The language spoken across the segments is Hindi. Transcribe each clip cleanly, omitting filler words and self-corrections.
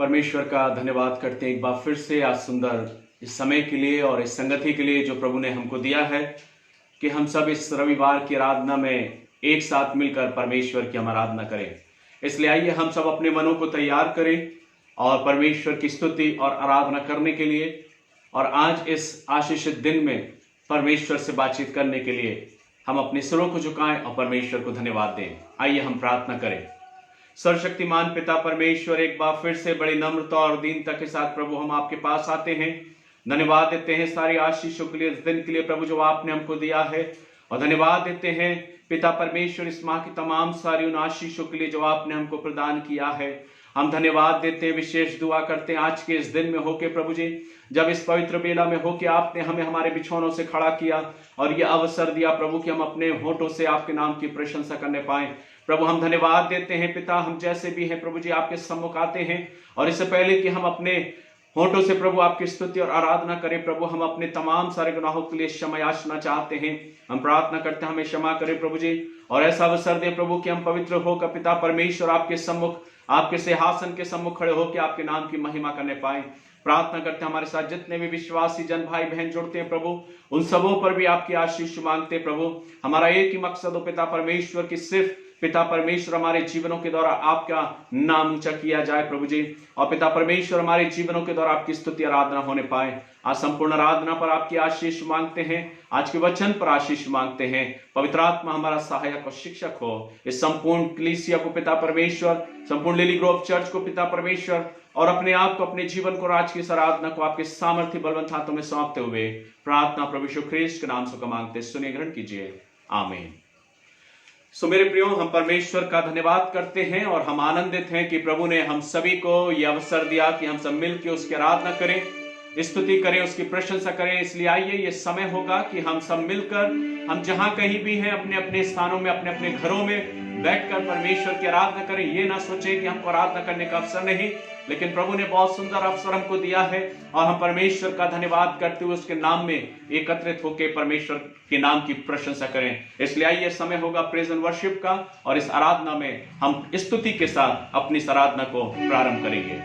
परमेश्वर का धन्यवाद करते हैं एक बार फिर से आज सुंदर इस समय के लिए और इस संगति के लिए जो प्रभु ने हमको दिया है कि हम सब इस रविवार की आराधना में एक साथ मिलकर परमेश्वर की हम आराधना करें। इसलिए आइए हम सब अपने मनों को तैयार करें और परमेश्वर की स्तुति और आराधना करने के लिए और आज इस आशीषित दिन में परमेश्वर से बातचीत करने के लिए हम अपने सिरों को झुकाएं और परमेश्वर को धन्यवाद दें। आइए हम प्रार्थना करें। सर्वशक्तिमान पिता परमेश्वर, एक बार फिर से बड़ी नम्रता और दीनता के साथ प्रभु हम आपके पास आते हैं। धन्यवाद देते हैं सारी आशीषों के लिए, इस दिन के लिए प्रभु जो आपने हमको दिया है, और धन्यवाद देते हैं पिता परमेश्वर इस माह की तमाम सारी उन आशीषों के लिए जो आपने हमको प्रदान किया है। हम धन्यवाद देते हैं, विशेष दुआ करते हैं आज के इस दिन में होके प्रभु जी, जब इस पवित्र बेला में होके आपने हमें हमारे बिछौनों से खड़ा किया और ये अवसर दिया प्रभु कि हम अपने होठों से आपके नाम की प्रशंसा करने पाए। प्रभु हम धन्यवाद देते हैं पिता, हम जैसे भी हैं प्रभु जी आपके सम्मुख आते हैं और इससे पहले कि हम अपने होठों से प्रभु आपकी स्तुति और आराधना करें प्रभु, हम अपने तमाम सारे गुनाहों के लिए क्षमा याचना चाहते हैं। हम प्रार्थना करते हैं हमें क्षमा करें प्रभु जी, और ऐसा अवसर दे प्रभु कि हम पवित्र होकर पिता परमेश्वर आपके सम्मुख, आपके सिंहासन के सम्मुख खड़े होकर आपके नाम की महिमा करने पाए। प्रार्थना करते हैं हमारे साथ जितने भी विश्वासी जन भाई बहन जुड़ते हैं प्रभु, उन सबों पर भी आपकी आशीष मांगते प्रभु। हमारा एक ही मकसद हो पिता परमेश्वर की, सिर्फ पिता परमेश्वर हमारे जीवनों के द्वारा आपका नाम ऊंचा किया जाए प्रभु जी, और पिता परमेश्वर हमारे जीवनों के द्वारा आपकी स्तुति आराधना होने पाए। आज संपूर्ण आराधना पर आपकी आशीष मांगते हैं, आज के वचन पर आशीष मांगते हैं। पवित्र आत्मा हमारा सहायक और शिक्षक हो। इस संपूर्ण कलीसिया को पिता परमेश्वर, संपूर्ण लिली ग्रोव चर्च को पिता परमेश्वर, और अपने आप को, अपने जीवन को, आज की इस आराधना को आपके सामर्थ्य बलवंत हाथों में सौंपते हुए प्रार्थना प्रभु यीशु ख्रीस्त के नाम से मांगते, सुनिए ग्रहण कीजिए, आमीन। सो मेरे प्रियो, हम परमेश्वर का धन्यवाद करते हैं और हम आनंदित हैं कि प्रभु ने हम सभी को यह अवसर दिया कि हम सब मिलकर उसकी आराधना करें, स्तुति करें, उसकी प्रशंसा करें। इसलिए आइए ये समय होगा कि हम सब मिलकर, हम जहां कहीं भी हैं, अपने अपने स्थानों में, अपने अपने घरों में बैठकर परमेश्वर की आराधना करें। ये ना सोचें कि हमको आराधना करने का अवसर नहीं, लेकिन प्रभु ने बहुत सुंदर अवसर हमको दिया है और हम परमेश्वर का धन्यवाद करते हुए उसके नाम में एकत्रित होकर परमेश्वर के नाम की प्रशंसा करें। इसलिए आइए समय होगा प्रेज एंड वर्शिप का, और इस आराधना में हम स्तुति के साथ अपनी इस आराधना को प्रारंभ करेंगे।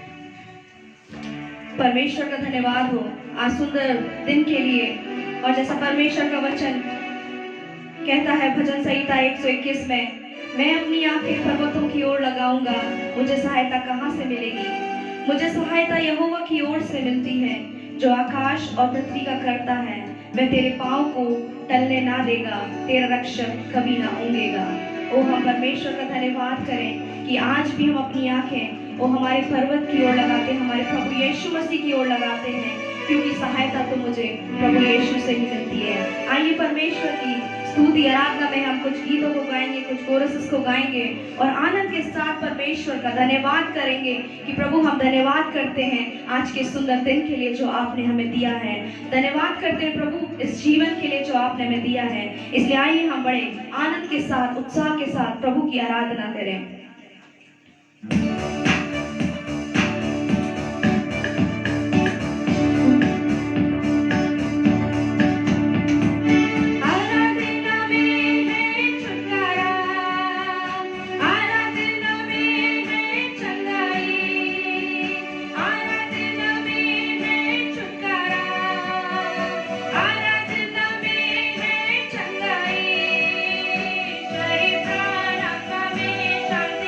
परमेश्वर का धन्यवाद हो आज सुंदर दिन के लिए। और जैसा परमेश्वर का वचन कहता है भजन संहिता 121 में, मैं अपनी आंखें पर्वतों की ओर लगाऊंगा, मुझे सहायता कहाँ से मिलेगी? मुझे सहायता यहोवा की ओर से मिलती है, जो आकाश और पृथ्वी का करता है। वह तेरे पांव को टलने ना देगा, तेरा रक्षक कभी ना ऊँघेगा। ओ हम परमेश्वर का धन्यवाद करें कि आज भी हम अपनी आंखें वो हमारे पर्वत की ओर लगाते हैं, हमारे प्रभु यीशु मसीह की ओर लगाते हैं, क्योंकि सहायता तो मुझे प्रभु यीशु से ही मिलती है। आइए परमेश्वर की स्तुति आराधना में हम कुछ गीतों को गाएंगे, कुछ कोरसेस को गाएंगे और आनंद के साथ परमेश्वर का धन्यवाद करेंगे कि प्रभु हम धन्यवाद करते हैं आज के सुंदर दिन के लिए जो आपने हमें दिया है। धन्यवाद करते हैं प्रभु इस जीवन के लिए जो आपने हमें दिया है। इसलिए आइए हम बड़े आनंद के साथ, उत्साह के साथ प्रभु की आराधना करें। शांति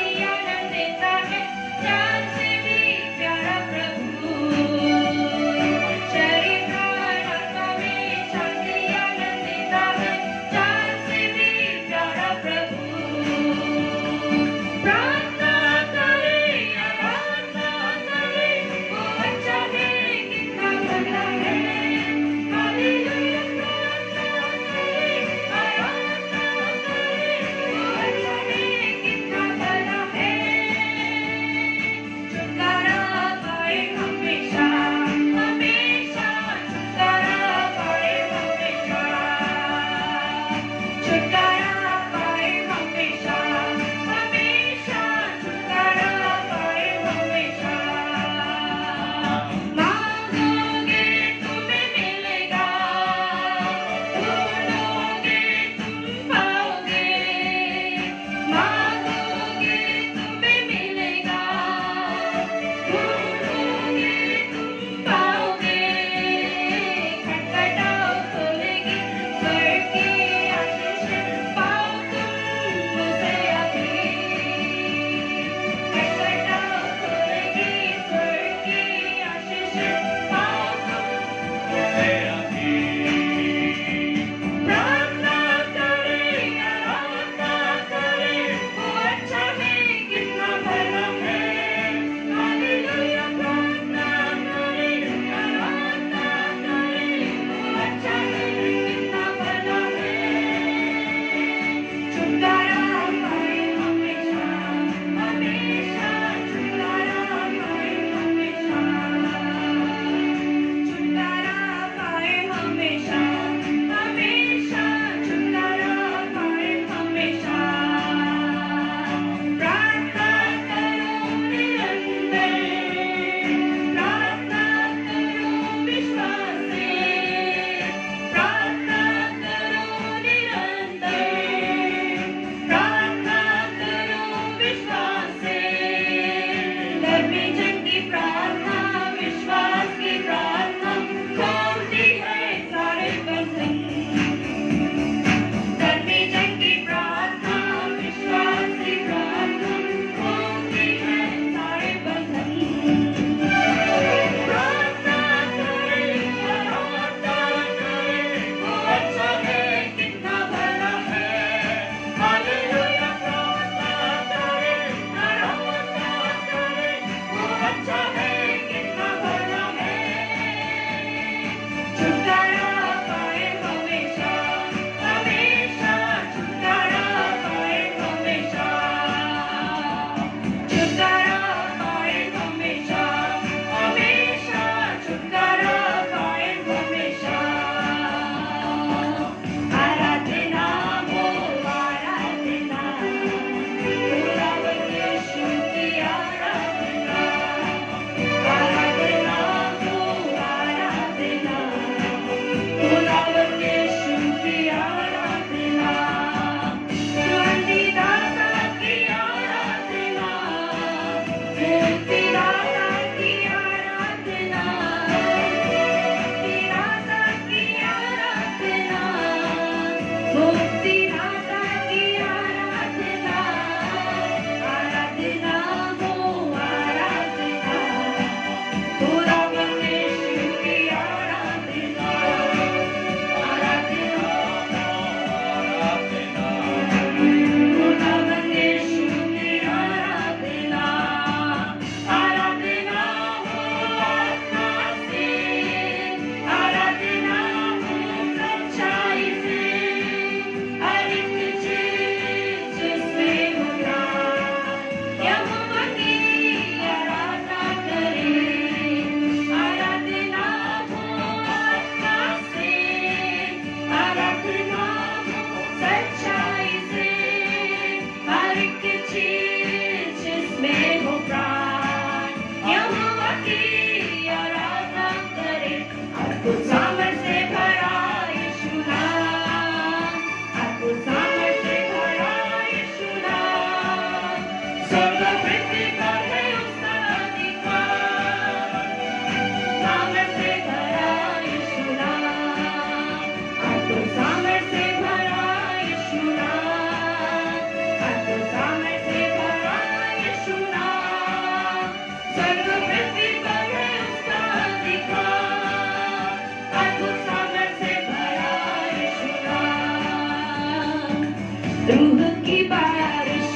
रूह की बारिश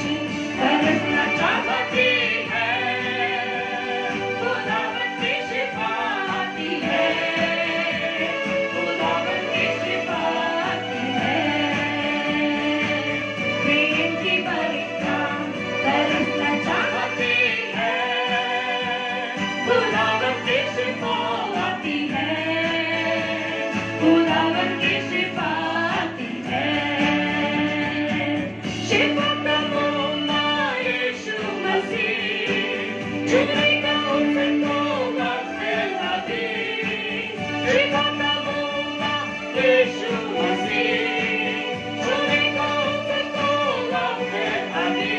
बरसना चाहती है, खुदावन की शिफा आती है, खुदावन की शिफा आती है, प्रेम की बरखा बरसना चाहती है, खुदावन की शिफा आती है, खुदावन की शिफा आती है। शिफा का मोला यीशु मसीह, छुएगा उसको वक्त अभी। शिफा का मोला यीशु मसीह, छुएगा उसको वक्त अभी।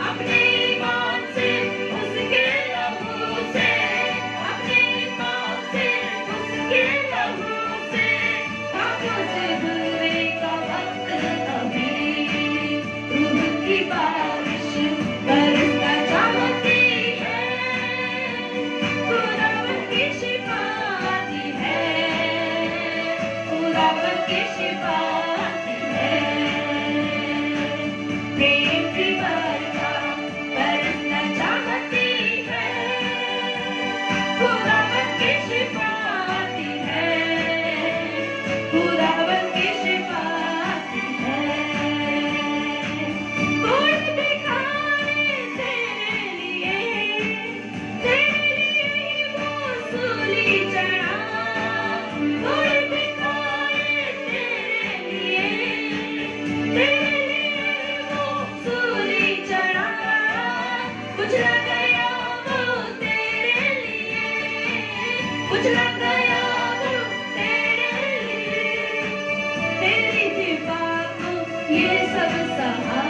अपनी ईमान से उसके लहू से, अपनी ईमान से उसके लहू से, पापों से धुलने का वक्त अभी। रूह की बारिश बरसना चाहती है, खुदावन की शिफा आती है, खुदावन की शिफा आती है, प्रेम की बरखा बरसना चाहती है, खुदावन की शिफा आती है, खुदावन की शिफा आती है। कोई दिखाए तेरे लिए वो सूली चढ़ा, कोई दिखाए तेरे लिए वो सूली चढ़ा, कुचला गया वो तेरे लिए, कुचला गया वो तेरे लिए, तेरी शिफा को ये सब सहा।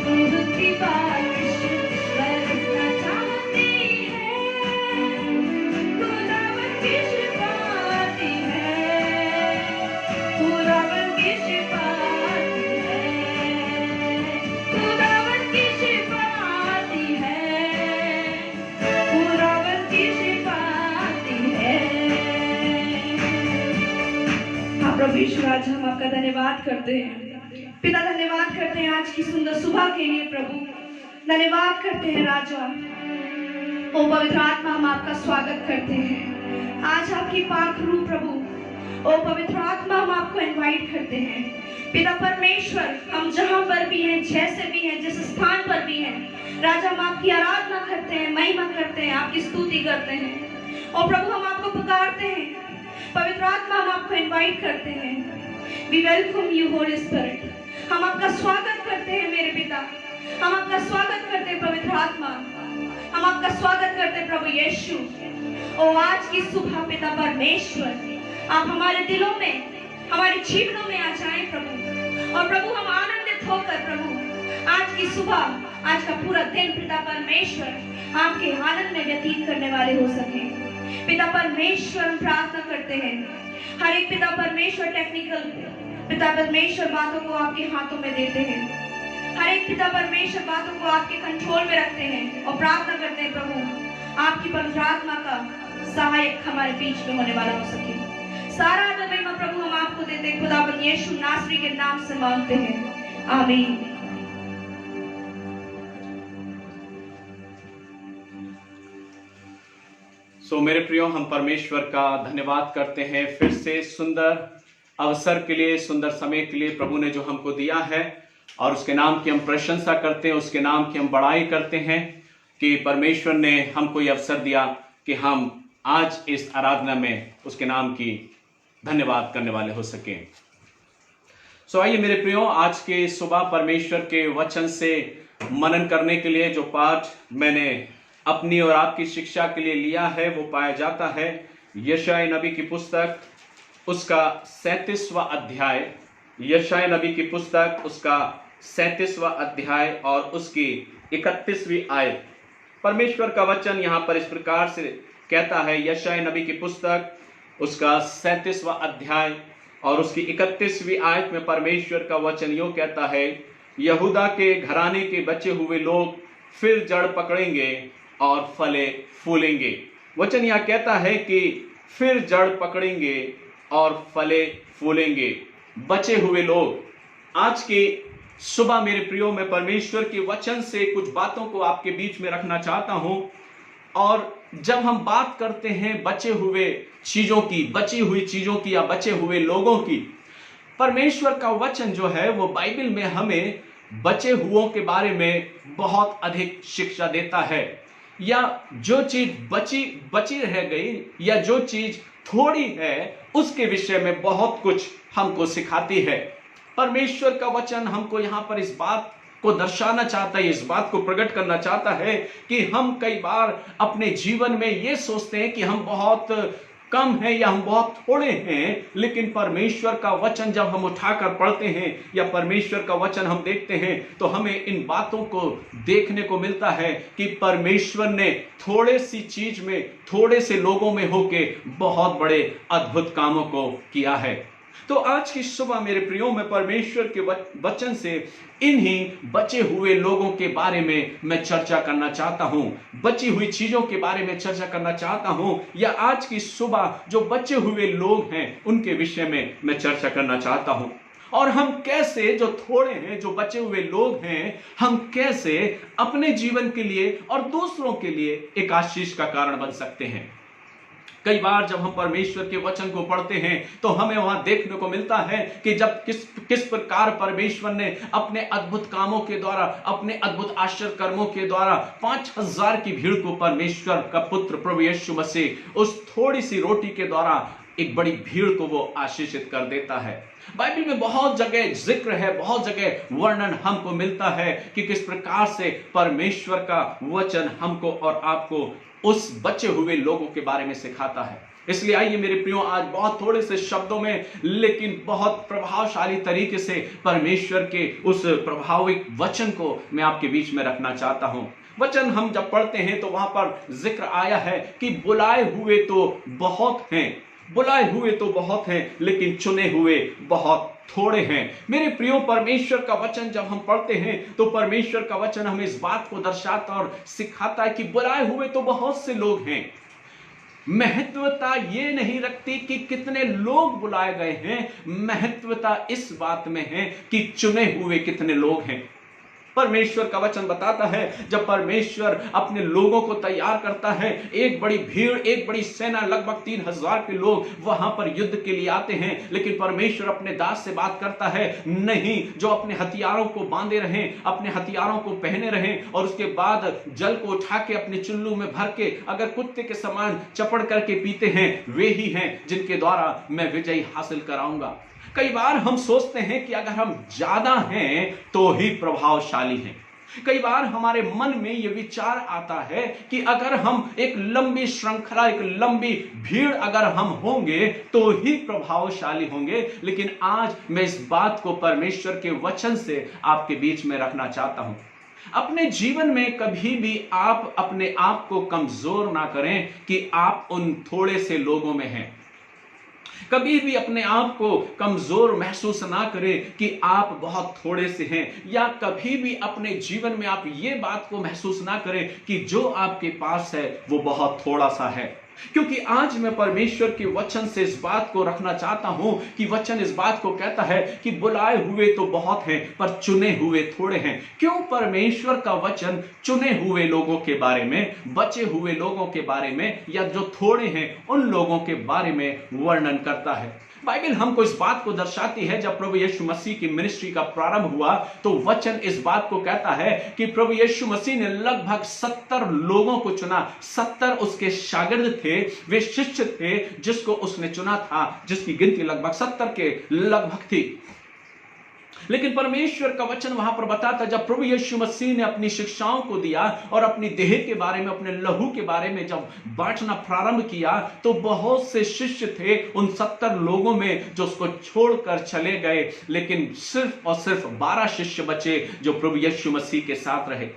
रूह की बारिश बरसना चाहती है, खुदावन की शिफा आती है, खुदावन की शिफा आती है, खुदावन की शिफा आती है, खुदावन की शिफा आती है। हाँ प्रभु यीशु, आज हम आपका धन्यवाद करते हैं पिता, धन्यवाद करते हैं आज की सुंदर सुबह के लिए प्रभु, धन्यवाद करते हैं राजा। ओ पवित्र आत्मा, हम आपका स्वागत करते हैं आज आपकी पाक रूह प्रभु। ओ पवित्र आत्मा, हम आपको इनवाइट करते हैं पिता परमेश्वर, हम जहां पर भी हैं, जैसे भी हैं, जिस स्थान पर भी हैं राजा, हम आपकी आराधना करते हैं, महिमा करते हैं, आपकी स्तुति करते हैं। और प्रभु हम आपको पुकारते हैं पवित्र आत्मा, हम आपको इनवाइट करते हैं। We welcome you Holy Spirit, हम आपका स्वागत करते हैं मेरे पिता, हम आपका स्वागत करते हैं पवित्र आत्मा, हम आपका स्वागत करते हैं प्रभु यीशु। ओ आज की सुबह पिता परमेश्वर, आप हमारे दिलों में, हमारे जीवनों में आ जाएं प्रभु, और प्रभु हम आनंदित होकर प्रभु आज की सुबह, आज का पूरा दिन पिता परमेश्वर आपके आनंद में व्यतीत करने वाले हो सके। पिता परमेश्वर, हम प्रार्थना करते हैं हर एक पिता परमेश्वर टेक्निकल पिता परमेश्वर बातों को आपके हाथों में देते हैं, हर एक पिता परमेश्वर बातों को आपके कंट्रोल में रखते हैं, और प्रार्थना करते हैं प्रभु आपकी पवित्र आत्मा का सहायक हमारे बीच में होने वाला हो सके। सारा आदर महिमा प्रभु हम आपको देते हैं, खुदावंद यीशु नासरी के नाम से मांगते हैं, आमीन। मेरे प्रियो, हम परमेश्वर का धन्यवाद करते हैं फिर से सुंदर अवसर के लिए, सुंदर समय के लिए प्रभु ने जो हमको दिया है, और उसके नाम की हम प्रशंसा करते हैं, उसके नाम की हम बड़ाई करते हैं कि परमेश्वर ने हमको ये अवसर दिया कि हम आज इस आराधना में उसके नाम की धन्यवाद करने वाले हो सके। आइए मेरे प्रियो, आज के सुबह परमेश्वर के वचन से मनन करने के लिए जो पाठ मैंने अपनी और आपकी शिक्षा के लिए लिया है, वो पाया जाता है यशायाह नबी की पुस्तक, उसका 37वां अध्याय, यशायाह नबी की पुस्तक उसका 37वां अध्याय और उसकी 31वीं आयत। परमेश्वर का वचन यहाँ पर इस प्रकार से कहता है, यशायाह नबी की पुस्तक उसका 37वां अध्याय और उसकी 31वीं आयत में परमेश्वर का वचन यूं कहता है, यहूदा के घराने के बचे हुए लोग फिर जड़ पकड़ेंगे और फले फूलेंगे। वचन यह कहता है कि फिर जड़ पकड़ेंगे और फले फूलेंगे। बचे हुए लोग, आज की सुबह मेरे प्रियो में परमेश्वर के वचन से कुछ बातों को आपके बीच में रखना चाहता हूं। और जब हम बात करते हैं बचे हुए चीजों की, बची हुई चीजों की या बचे हुए लोगों की, परमेश्वर का वचन जो है वो बाइबल में हमें बचे हुओं के बारे में बहुत अधिक शिक्षा देता है। या जो चीज बची रह गई या जो चीज थोड़ी है उसके विषय में बहुत कुछ हमको सिखाती है। परमेश्वर का वचन हमको यहाँ पर इस बात को दर्शाना चाहता है, इस बात को प्रकट करना चाहता है कि हम कई बार अपने जीवन में ये सोचते हैं कि हम बहुत कम हैं या हम बहुत थोड़े हैं, लेकिन परमेश्वर का वचन जब हम उठाकर पढ़ते हैं या परमेश्वर का वचन हम देखते हैं तो हमें इन बातों को देखने को मिलता है कि परमेश्वर ने थोड़े सी चीज में, थोड़े से लोगों में होके बहुत बड़े अद्भुत कामों को किया है। तो आज की सुबह मेरे प्रियो में परमेश्वर के वचन से इन्हीं बचे हुए लोगों के बारे में मैं चर्चा करना चाहता हूं, बची हुई चीजों के बारे में चर्चा करना चाहता हूं, या आज की सुबह जो बचे हुए लोग हैं उनके विषय में मैं चर्चा करना चाहता हूं। और हम कैसे, जो थोड़े हैं, जो बचे हुए लोग हैं, हम कैसे अपने जीवन के लिए और दूसरों के लिए एक आशीष का कारण बन सकते हैं। कई बार जब हम परमेश्वर के वचन को पढ़ते हैं तो हमें वहां देखने को मिलता है कि जब किस प्रकार परमेश्वर ने अपने अद्भुत कामों के द्वारा, अपने अद्भुत आश्चर्य कर्मों के द्वारा 5000 की भीड़ को परमेश्वर का पुत्र प्रभु यीशु मसीह उस थोड़ी सी रोटी के द्वारा एक बड़ी भीड़ को वो आशीषित कर देता है। बाइबल में बहुत जगह जिक्र है, बहुत जगह वर्णन हमको मिलता है कि किस प्रकार से परमेश्वर का वचन हमको और आपको उस बचे हुए लोगों के बारे में सिखाता है। इसलिए आइए मेरे प्रियो, आज बहुत थोड़े से शब्दों में लेकिन बहुत प्रभावशाली तरीके से परमेश्वर के उस प्रभाविक वचन को मैं आपके बीच में रखना चाहता हूं। वचन हम जब पढ़ते हैं तो वहां पर जिक्र आया है कि बुलाए हुए तो बहुत हैं, बुलाए हुए तो बहुत हैं, लेकिन चुने हुए बहुत थोड़े हैं। मेरे प्रियो, परमेश्वर का वचन जब हम पढ़ते हैं तो परमेश्वर का वचन हमें इस बात को दर्शाता और सिखाता है कि बुलाए हुए तो बहुत से लोग हैं। महत्वता ये नहीं रखती कि कितने लोग बुलाए गए हैं, महत्वता इस बात में है कि चुने हुए कितने लोग हैं। परमेश्वर का वचन बताता है जब परमेश्वर अपने लोगों को तैयार करता है, एक बड़ी भीड़, एक बड़ी सेना, लगभग 3000 के लोग वहां पर युद्ध के लिए आते हैं, लेकिन परमेश्वर अपने दास से बात करता है, नहीं, जो अपने हथियारों को बांधे रहें, अपने हथियारों को पहने रहें और उसके बाद जल को उठा के अपने चुल्लू में भर के अगर कुत्ते के समान चपड़ करके पीते हैं, वे ही हैं जिनके द्वारा मैं विजय हासिल कराऊंगा। कई बार हम सोचते हैं कि अगर हम ज्यादा हैं तो ही प्रभावशाली हैं। कई बार हमारे मन में यह विचार आता है कि अगर हम एक लंबी श्रृंखला, एक लंबी भीड़ अगर हम होंगे तो ही प्रभावशाली होंगे। लेकिन आज मैं इस बात को परमेश्वर के वचन से आपके बीच में रखना चाहता हूं। अपने जीवन में कभी भी आप अपने आप को कमजोर ना करें कि आप उन थोड़े से लोगों में हैं। कभी भी अपने आप को कमजोर महसूस ना करें कि आप बहुत थोड़े से हैं, या कभी भी अपने जीवन में आप ये बात को महसूस ना करें कि जो आपके पास है वो बहुत थोड़ा सा है। क्योंकि आज मैं परमेश्वर के वचन से इस बात को रखना चाहता हूं कि वचन इस बात को कहता है कि बुलाए हुए तो बहुत हैं पर चुने हुए थोड़े हैं। क्यों परमेश्वर का वचन चुने हुए लोगों के बारे में, बचे हुए लोगों के बारे में, या जो थोड़े हैं उन लोगों के बारे में वर्णन करता है? बाइबल हमको इस बात को दर्शाती है, जब प्रभु यीशु मसीह की मिनिस्ट्री का प्रारंभ हुआ तो वचन इस बात को कहता है कि प्रभु यीशु मसीह ने लगभग 70 लोगों को चुना। 70 उसके शागिर्द थे, वे शिष्य थे जिसको उसने चुना था, जिसकी गिनती लगभग 70 के लगभग थी। लेकिन परमेश्वर का वचन वहां पर बताता, जब प्रभु यीशु मसीह ने अपनी शिक्षाओं को दिया और अपनी देह के बारे में, अपने लहू के बारे में जब बांटना प्रारंभ किया तो बहुत से शिष्य थे उन 70 लोगों में जो उसको छोड़कर चले गए, लेकिन सिर्फ और सिर्फ 12 शिष्य बचे जो प्रभु यीशु मसीह के साथ रहे।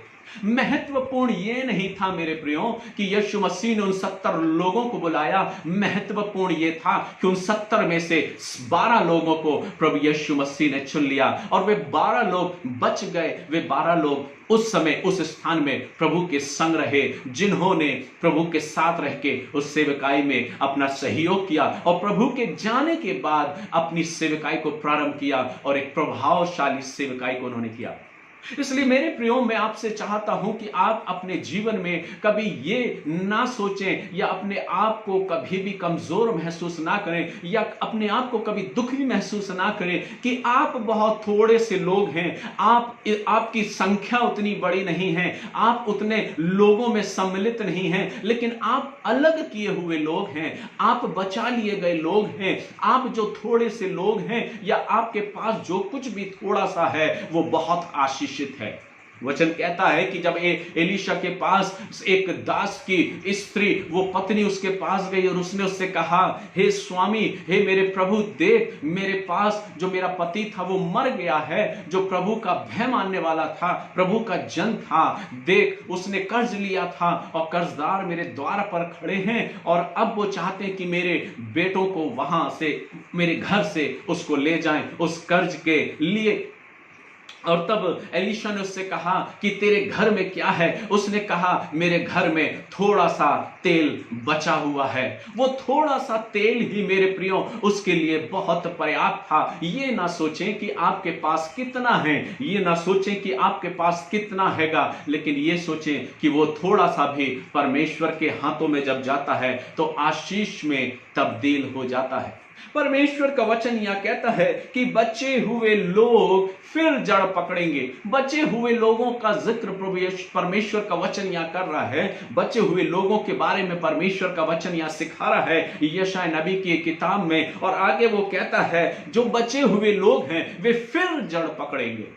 महत्वपूर्ण ये नहीं था मेरे प्रियो कि यीशु मसीह ने उन 70 लोगों को बुलाया। महत्वपूर्ण ये था कि उन 70 में से 12 लोगों को प्रभु यीशु मसीह ने चुन लिया और वे 12 लोग बच गए। वे 12 लोग उस समय उस स्थान में प्रभु के संग रहे, जिन्होंने प्रभु के साथ रह के उस सेवकाई में अपना सहयोग किया और प्रभु के जाने के बाद अपनी सेवकाई को प्रारंभ किया और एक प्रभावशाली सेवकाई को उन्होंने किया। इसलिए मेरे प्रियो, मैं आपसे चाहता हूं कि आप अपने जीवन में कभी ये ना सोचें या अपने आप को कभी भी कमजोर महसूस ना करें या अपने आप को कभी दुखी महसूस ना करें कि आप बहुत थोड़े से लोग हैं, आपकी संख्या उतनी बड़ी नहीं है, आप उतने लोगों में सम्मिलित नहीं हैं, लेकिन आप अलग किए हुए लोग हैं, आप बचा लिए गए लोग हैं। आप जो थोड़े से लोग हैं या आपके पास जो कुछ भी थोड़ा सा है वो बहुत आशीषित है। वचन कहता है कि जब एलीशा के पास एक दास की स्त्री, वो पत्नी उसके पास गई और उसने उससे कहा, हे स्वामी, हे मेरे प्रभु, देख मेरे पास जो मेरा पति था वो मर गया है, जो प्रभु का भय मानने वाला था, प्रभु का जन था। देख उसने कर्ज लिया था और कर्जदार मेरे द्वार पर खड़े हैं और अब वो चाहते हैं कि मेरे बेटों को वहां से, मेरे घर से उसको ले जाएं उस कर्ज के लिए। और तब एलीशा ने उससे कहा कि तेरे घर में क्या है? उसने कहा, मेरे घर में थोड़ा सा तेल बचा हुआ है। वो थोड़ा सा तेल ही मेरे प्रियो उसके लिए बहुत पर्याप्त था। ये ना सोचें कि आपके पास कितना है, ये ना सोचें कि आपके पास कितना हैगा, लेकिन ये सोचें कि वो थोड़ा सा भी परमेश्वर के हाथों में जब जाता है तो आशीष में तब्दील हो जाता है। परमेश्वर का वचन यह कहता है कि बचे हुए लोग फिर जड़ पकड़ेंगे। बचे हुए लोगों का जिक्र परमेश्वर का वचन यहां कर रहा है। बचे हुए लोगों के बारे में परमेश्वर का वचन यहां सिखा रहा है यशायाह नबी की किताब में। और आगे वो कहता है, जो बचे हुए लोग हैं वे फिर जड़ पकड़ेंगे।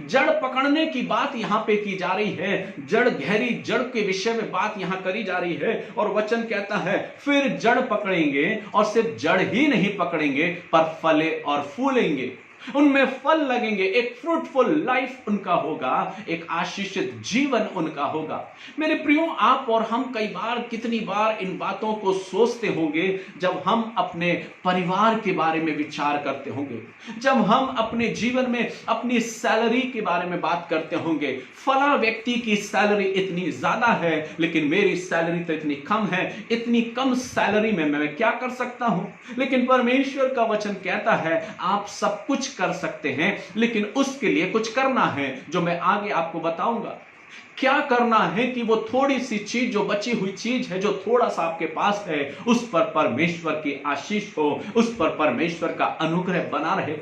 जड़ पकड़ने की बात यहां पे की जा रही है, जड़, गहरी जड़ के विषय में बात यहां करी जा रही है। और वचन कहता है फिर जड़ पकड़ेंगे, और सिर्फ जड़ ही नहीं पकड़ेंगे पर फले और फूलेंगे, उनमें फल लगेंगे, एक फ्रूटफुल लाइफ उनका होगा, एक आशीषित जीवन उनका होगा। मेरे प्रियो, आप और हम कई बार, कितनी बार इन बातों को सोचते होंगे जब हम अपने परिवार के बारे में विचार करते होंगे, जब हम अपने जीवन में अपनी सैलरी के बारे में बात करते होंगे। फला व्यक्ति की सैलरी इतनी ज्यादा है लेकिन मेरी सैलरी तो इतनी कम है, इतनी कम सैलरी में मैं क्या कर सकता हूं? लेकिन परमेश्वर का वचन कहता है आप सब कुछ कर सकते हैं, लेकिन उसके लिए कुछ करना है, जो मैं आगे आपको बताऊंगा। क्या करना है कि वो थोड़ी सी चीज, जो बची हुई चीज है, जो थोड़ा सा आपके पास है, उस पर परमेश्वर की आशीष हो, उस पर परमेश्वर का अनुग्रह बना रहे।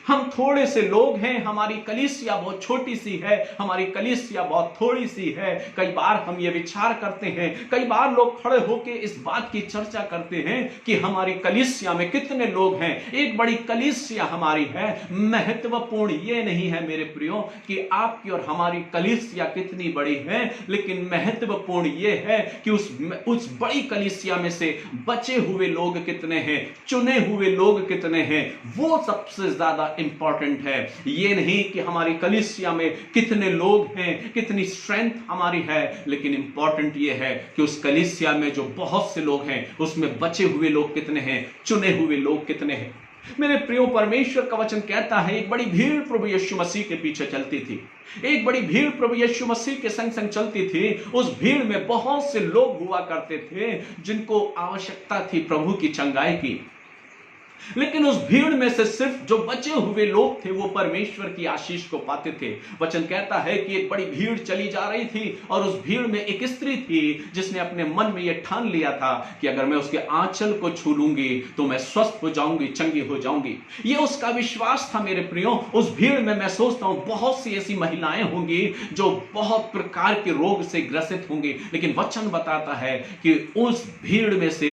हम थोड़े से लोग हैं, हमारी कलीसिया बहुत छोटी सी है, हमारी कलीसिया बहुत थोड़ी सी है। कई बार हम ये विचार करते हैं, कई बार लोग खड़े होकर इस बात की चर्चा करते हैं कि हमारी कलीसिया में कितने लोग हैं, एक बड़ी कलीसिया हमारी है। महत्वपूर्ण ये नहीं है मेरे प्रियो कि आपकी और हमारी कलीसिया कितनी बड़ी है, लेकिन महत्वपूर्ण ये है कि उस बड़ी कलीसिया में से बचे हुए लोग कितने हैं, चुने हुए लोग कितने हैं, वो सबसे ज्यादा इंपॉर्टेंट है। ये नहीं कि हमारी कलीसिया में कितने लोग हैं, कितनी स्ट्रेंथ हमारी है, लेकिन इंपॉर्टेंट ये है कि उस कलीसिया में जो बहुत से लोग हैं उसमें बचे हुए लोग कितने हैं, चुने हुए लोग कितने हैं। मेरे प्रियो, परमेश्वर का वचन कहता है एक बड़ी भीड़ प्रभु यीशु मसीह के पीछे चलती थी, एक बड़ी भीड़ प्रभु यीशु मसीह के संग संग चलती थी। उस भीड़ में बहुत से लोग हुआ करते थे जिनको आवश्यकता थी प्रभु की चंगाई की, लेकिन उस भीड़ में से सिर्फ जो बचे हुए लोग थे वो परमेश्वर की आशीष को पाते थे। वचन कहता है कि एक बड़ी भीड़ चली जा रही थी और उस भीड़ में एक स्त्री थी जिसने अपने मन में यह ठान लिया था कि अगर मैं उसके आंचल को छू लूंगी तो मैं स्वस्थ हो जाऊंगी, चंगी हो जाऊंगी। ये उसका विश्वास था मेरे प्रियो। उस भीड़ में मैं सोचता हूं बहुत सी ऐसी महिलाएं होंगी जो बहुत प्रकार के रोग से ग्रसित होंगी, लेकिन वचन बताता है कि उस भीड़ में से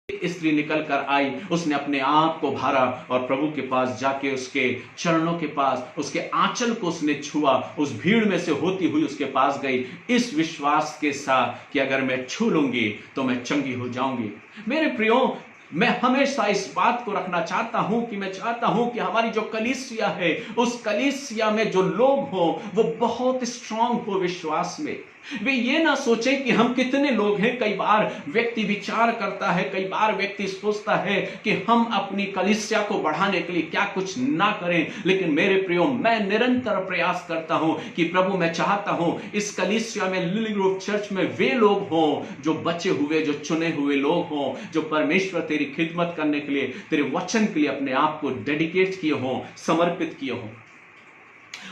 स्त्री निकल कर आई, उसने अपने आप को भरा और प्रभु के पास जाके उसके चरणों के पास, उसके आंचल को उसने छुआ, उस भीड़ में से होती हुई उसके पास गई, इस विश्वास के साथ कि अगर मैं छू लूंगी तो मैं चंगी हो जाऊंगी। मेरे प्रियो, मैं हमेशा इस बात को रखना चाहता हूं कि मैं चाहता हूं कि हमारी जो कलीसिया है, उस कलीसिया में जो लोग हों वो बहुत स्ट्रांग हो विश्वास में। वे ये ना सोचें कि हम कितने लोग हैं। कई बार व्यक्ति विचार करता है, कई बार व्यक्ति सोचता है कि हम अपनी कलीसिया को बढ़ाने के लिए क्या कुछ ना करें। लेकिन मेरे प्रियो, मैं निरंतर प्रयास करता हूं कि प्रभु, मैं चाहता हूं इस कलीसिया में, लिली ग्रुप चर्च में वे लोग हों जो बचे हुए, जो चुने हुए लोग हों, जो परमेश्वर तेरी खिदमत करने के लिए, तेरे वचन के लिए अपने आप को डेडिकेट किए हों, समर्पित किए हों।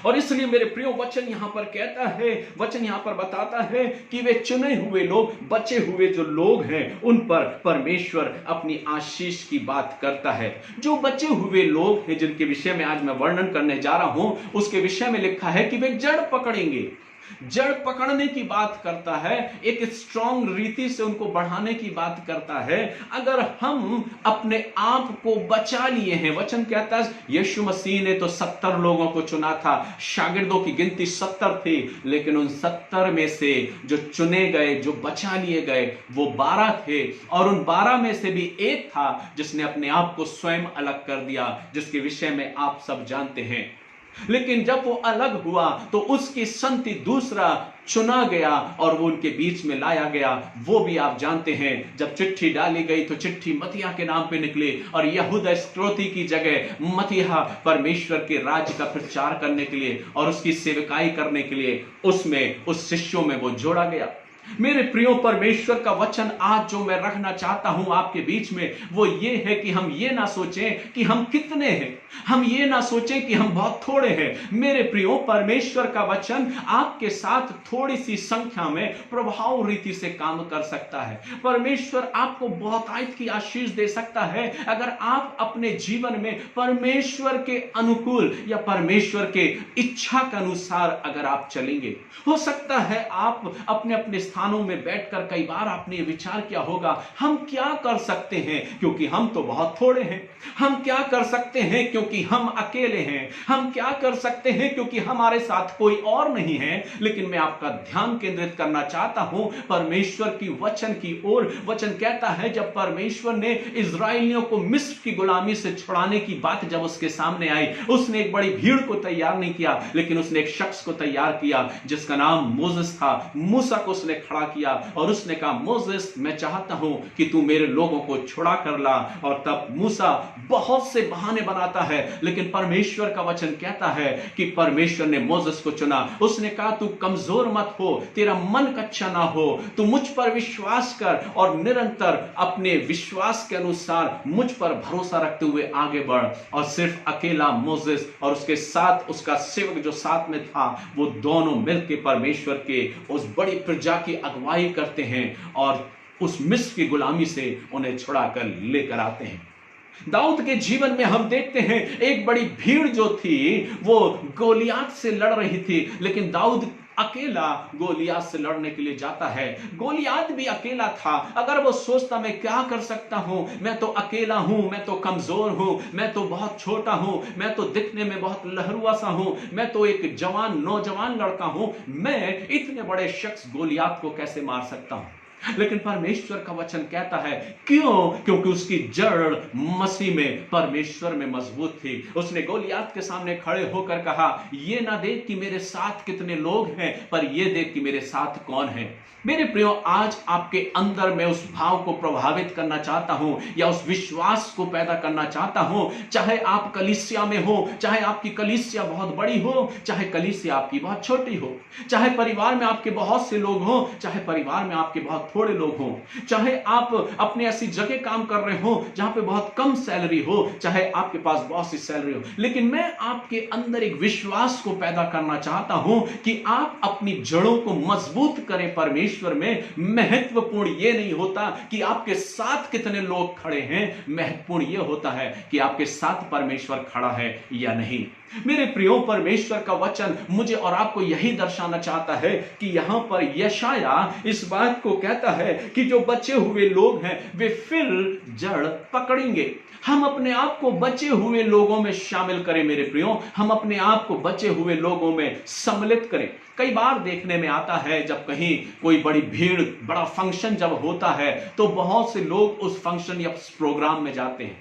और इसलिए मेरे प्रियो, वचन यहां पर कहता है, वचन यहां पर बताता है कि वे चुने हुए लोग, बचे हुए जो लोग हैं, उन पर परमेश्वर अपनी आशीष की बात करता है। जो बचे हुए लोग हैं जिनके विषय में आज मैं वर्णन करने जा रहा हूं, उसके विषय में लिखा है कि वे जड़ पकड़ेंगे। जड़ पकड़ने की बात करता है, एक स्ट्रांग रीति से उनको बढ़ाने की बात करता है। अगर हम अपने आप को बचा लिए हैं, वचन कहता है यीशु मसीह ने तो 70 लोगों को चुना था, शागिर्दों की गिनती 70 थी, लेकिन उन 70 में से जो चुने गए, जो बचा लिए गए, वो 12 थे। और उन 12 में से भी एक था जिसने अपने आप को स्वयं अलग कर दिया, जिसके विषय में आप सब जानते हैं। लेकिन जब वो अलग हुआ तो उसकी संगति दूसरा चुना गया और वो उनके बीच में लाया गया। वो भी आप जानते हैं, जब चिट्ठी डाली गई तो चिट्ठी मत्तियाह के नाम पे निकली और यहूदा इस्करियोती की जगह मत्तियाह परमेश्वर के राज्य का प्रचार करने के लिए और उसकी सेवकाई करने के लिए उसमें, उस शिष्यों में वो जोड़ा गया। मेरे प्रियो, परमेश्वर का वचन आज जो मैं रखना चाहता हूं आपके बीच में, वो ये है कि हम ये ना सोचें कि हम कितने हैं, हम ये ना सोचें कि हम बहुत थोड़े हैं। मेरे प्रियो, परमेश्वर का वचन आपके साथ थोड़ी सी संख्या में प्रभाव रीति से काम कर सकता है। परमेश्वर आपको बहुतायत की आशीष दे सकता है अगर आप अपने जीवन में परमेश्वर के अनुकूल या परमेश्वर के इच्छा के अनुसार अगर आप चलेंगे। हो सकता है आप अपने अपने स्थानों में बैठकर कई बार आपने विचार किया होगा, हम क्या कर सकते हैं क्योंकि हम तो बहुत थोड़े हैं, हम क्या कर सकते हैं क्योंकि हम अकेले हैं, हम क्या कर सकते हैं क्योंकि हमारे साथ कोई और नहीं है। लेकिन मैं आपका ध्यान केंद्रित करना चाहता हूं परमेश्वर की वचन की ओर। वचन कहता है, जब परमेश्वर ने इजराइलियों को मिस्र की गुलामी से छुड़ाने की बात जब उसके सामने आई, उसने एक बड़ी भीड़ को तैयार नहीं किया, लेकिन उसने एक शख्स को तैयार किया जिसका नाम मोसेस था। मूसा को उसने खड़ा किया और उसने कहा, मोसेस, मैं चाहता हूं कि तू मेरे लोगों को छुड़ा कर ला। और तब मूसा बहुत से बहाने बनाता है, लेकिन परमेश्वर का वचन कहता है कि परमेश्वर ने मोसेस को चुना। उसने कहा, तू कमजोर मत हो, तेरा मन कच्चा ना हो, तू मुझ पर विश्वास कर और निरंतर अपने विश्वास के अनुसार मुझ पर भरोसा रखते हुए आगे बढ़। और सिर्फ अकेला मोसेस और उसके साथ उसका सेवक जो साथ में था, वो दोनों मिलकर परमेश्वर के उस बड़ी प्रजा की अगुवाई करते हैं और उस मिस्र की गुलामी से उन्हें छुड़ाकर लेकर आते हैं। दाऊद के जीवन में हम देखते हैं, एक बड़ी भीड़ जो थी वो गोलियात से लड़ रही थी, लेकिन दाऊद अकेला गोलियात से लड़ने के लिए जाता है। गोलियात भी अकेला था। अगर वो सोचता, मैं क्या कर सकता हूं, मैं तो अकेला हूं, मैं तो कमजोर हूं, मैं तो बहुत छोटा हूं, मैं तो दिखने में बहुत लहरूआ सा हूं, मैं तो एक जवान नौजवान लड़का हूं, मैं इतने बड़े शख्स गोलियात को कैसे मार सकता हूं। लेकिन परमेश्वर का वचन कहता है, क्यों? क्योंकि उसकी जड़ मसीह में, परमेश्वर में मजबूत थी। उसने गोलियात के सामने खड़े होकर कहा, ये ना देख कि मेरे साथ कितने लोग हैं, पर ये देख कि मेरे साथ कौन है। मेरे प्रियो, आज आपके अंदर मैं उस भाव को प्रभावित करना चाहता हूं या उस विश्वास को पैदा करना चाहता हूं। चाहे आप कलीसिया में हो, चाहे आपकी कलीसिया बहुत बड़ी हो, चाहे कलीसिया आपकी बहुत छोटी हो, चाहे परिवार में आपके बहुत से लोग हो, चाहे परिवार में आपके बहुत थोड़े लोग हों, चाहे आप अपने ऐसी जगह काम कर रहे हो जहां पे बहुत कम सैलरी हो, चाहे आपके पास बहुत सी सैलरी हो, लेकिन मैं आपके अंदर एक विश्वास को पैदा करना चाहता हूं कि आप अपनी जड़ों को मजबूत करें परमेश्वर में। महत्वपूर्ण यह नहीं होता कि आपके साथ कितने लोग खड़े हैं, महत्वपूर्ण यह होता है कि आपके साथ परमेश्वर खड़ा है या नहीं। मेरे प्रियो, परमेश्वर का वचन मुझे और आपको यही दर्शाना चाहता है कि यहां पर यशाया इस बात को कहता कहता है कि जो बचे हुए लोग हैं वे फिर जड़ पकड़ेंगे। हम अपने आप को बचे हुए लोगों में शामिल करें मेरे प्रियो, हम अपने आप को बचे हुए लोगों में सम्मिलित करें। कई बार देखने में आता है जब कहीं कोई बड़ी भीड़, बड़ा फंक्शन जब होता है तो बहुत से लोग उस फंक्शन या उस प्रोग्राम में जाते हैं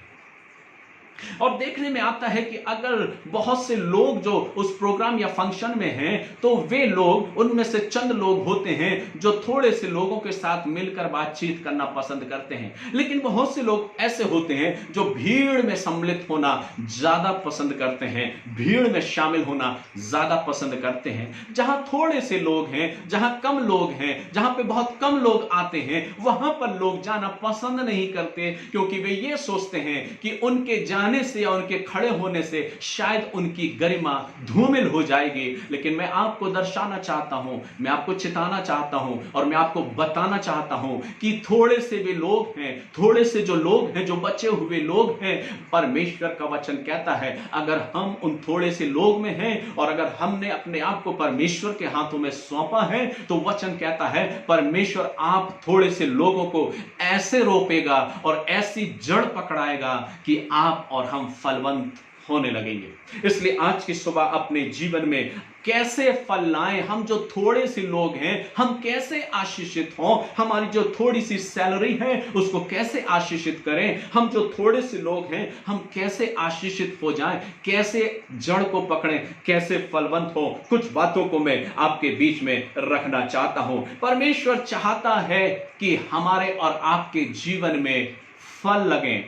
और देखने में आता है कि अगर बहुत से लोग जो उस प्रोग्राम या फंक्शन में हैं तो वे लोग, उनमें से चंद लोग होते हैं जो थोड़े से लोगों के साथ मिलकर बातचीत करना पसंद करते हैं, लेकिन बहुत से लोग ऐसे होते हैं जो भीड़ में सम्मिलित होना ज्यादा पसंद करते हैं, भीड़ में शामिल होना ज्यादा पसंद करते हैं। जहां थोड़े से लोग हैं, जहां कम लोग हैं, जहां पे बहुत कम लोग आते हैं, वहां पर लोग जाना पसंद नहीं करते, क्योंकि वे ये सोचते हैं कि उनके जाने से या उनके खड़े होने से शायद उनकी गरिमा धूमिल हो जाएगी। लेकिन मैं आपको दर्शाना चाहता हूं, मैं आपको चिताना चाहता हूं और मैं आपको बताना चाहता हूं कि थोड़े से वे लोग हैं, थोड़े से जो लोग हैं, जो बचे हुए लोग हैं, परमेश्वर का वचन कहता है अगर हम उन थोड़े से लोग में हैं और अगर हमने अपने आप को परमेश्वर के हाथों में सौंपा है तो वचन कहता है परमेश्वर आप थोड़े से लोगों को ऐसे रोपेगा और ऐसी जड़ पकड़ाएगा कि आप और हम फलवंत होने लगेंगे। इसलिए आज की सुबह अपने जीवन में कैसे फल लाएं, हम जो थोड़े से लोग हैं हम कैसे आशीषित हों, हमारी जो थोड़ी सी सैलरी है उसको कैसे आशीषित करें, हम जो थोड़े से लोग हैं हम कैसे आशीषित हो जाएं, कैसे जड़ को पकड़ें, कैसे फलवंत हो। कुछ बातों को मैं आपके बीच में रखना चाहता हूं। परमेश्वर चाहता है कि हमारे और आपके जीवन में फल लगें,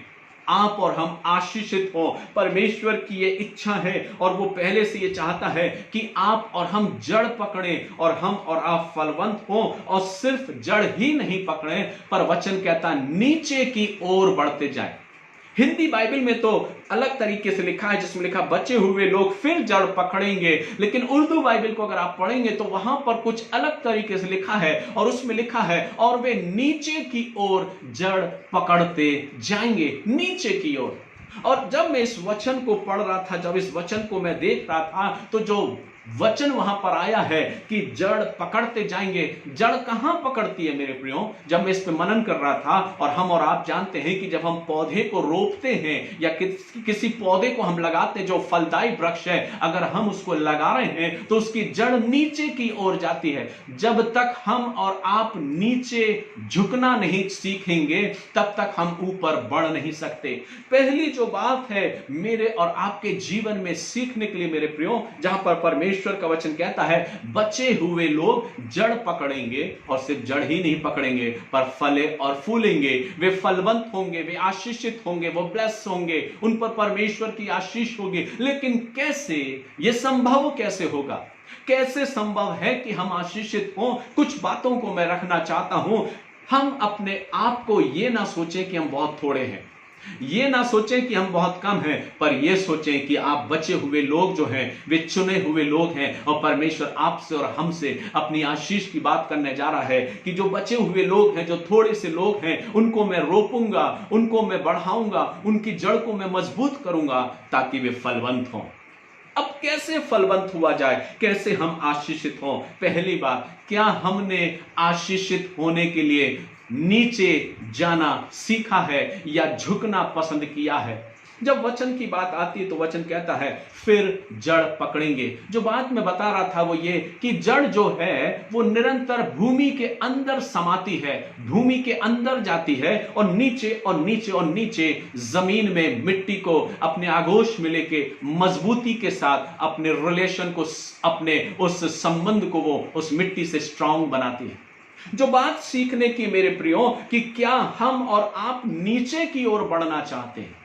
आप और हम आशीषित हो। परमेश्वर की ये इच्छा है और वो पहले से ये चाहता है कि आप और हम जड़ पकड़ें और हम और आप फलवंत हो, और सिर्फ जड़ ही नहीं पकड़ें पर वचन कहता नीचे की ओर बढ़ते जाएं। हिंदी बाइबल में तो अलग तरीके से लिखा है जिसमें लिखा बचे हुए लोग फिर जड़ पकड़ेंगे, लेकिन उर्दू बाइबल को अगर आप पढ़ेंगे तो वहां पर कुछ अलग तरीके से लिखा है और उसमें लिखा है और वे नीचे की ओर जड़ पकड़ते जाएंगे, नीचे की ओर। और जब मैं इस वचन को पढ़ रहा था, जब इस वचन को मैं देख रहा था, तो जो वचन वहां पर आया है कि जड़ पकड़ते जाएंगे, जड़ कहां पकड़ती है मेरे प्रियो? जब मैं इस पे मनन कर रहा था, और हम और आप जानते हैं कि जब हम पौधे को रोपते हैं या किसी पौधे को हम लगाते हैं जो फलदायी वृक्ष है, अगर हम उसको लगा रहे हैं तो उसकी जड़ नीचे की ओर जाती है। जब तक हम और आप नीचे झुकना नहीं सीखेंगे तब तक हम ऊपर बढ़ नहीं सकते। पहली जो बात है मेरे और आपके जीवन में सीखने के लिए मेरे प्रियो, जहां पर परमेश्वर का वचन कहता है बचे हुए लोग जड़ पकड़ेंगे, और सिर्फ जड़ ही नहीं पकड़ेंगे पर फले और फूलेंगे, वे फलवंत होंगे, वे आशीषित होंगे, वो ब्लेस होंगे, उन पर परमेश्वर की आशीष होगी। लेकिन कैसे ये संभव कैसे होगा? कैसे संभव है कि हम आशीषित हों? कुछ बातों को मैं रखना चाहता हूं। हम अपने आप को ये ना सोचें कि हम बहुत थोड़े हैं, ये ना सोचें कि हम बहुत कम हैं, पर ये सोचें कि आप बचे हुए लोग जो हैं वे चुने हुए लोग हैं, और परमेश्वर आपसे और हमसे अपनी आशीष की बात करने जा रहा है कि जो बचे हुए लोग हैं, जो थोड़े से लोग हैं, उनको मैं रोपूंगा, उनको मैं बढ़ाऊंगा, उनकी जड़ को मैं मजबूत करूंगा ताकि वे फलवंत हों। अब कैसे फलवंत हुआ जाए, कैसे हम आशीषित हों? पहली बात, क्या हमने आशीषित होने के लिए नीचे जाना सीखा है या झुकना पसंद किया है? जब वचन की बात आती है तो वचन कहता है फिर जड़ पकड़ेंगे। जो बात मैं बता रहा था वो ये कि जड़ जो है वो निरंतर भूमि के अंदर समाती है, भूमि के अंदर जाती है और नीचे और नीचे और नीचे जमीन में मिट्टी को अपने आगोश में लेके मजबूती के साथ अपने रिलेशन को, अपने उस संबंध को वो उस मिट्टी से स्ट्रांग बनाती है। जो बात सीखने की मेरे प्रियो कि क्या हम और आप नीचे की ओर बढ़ना चाहते हैं?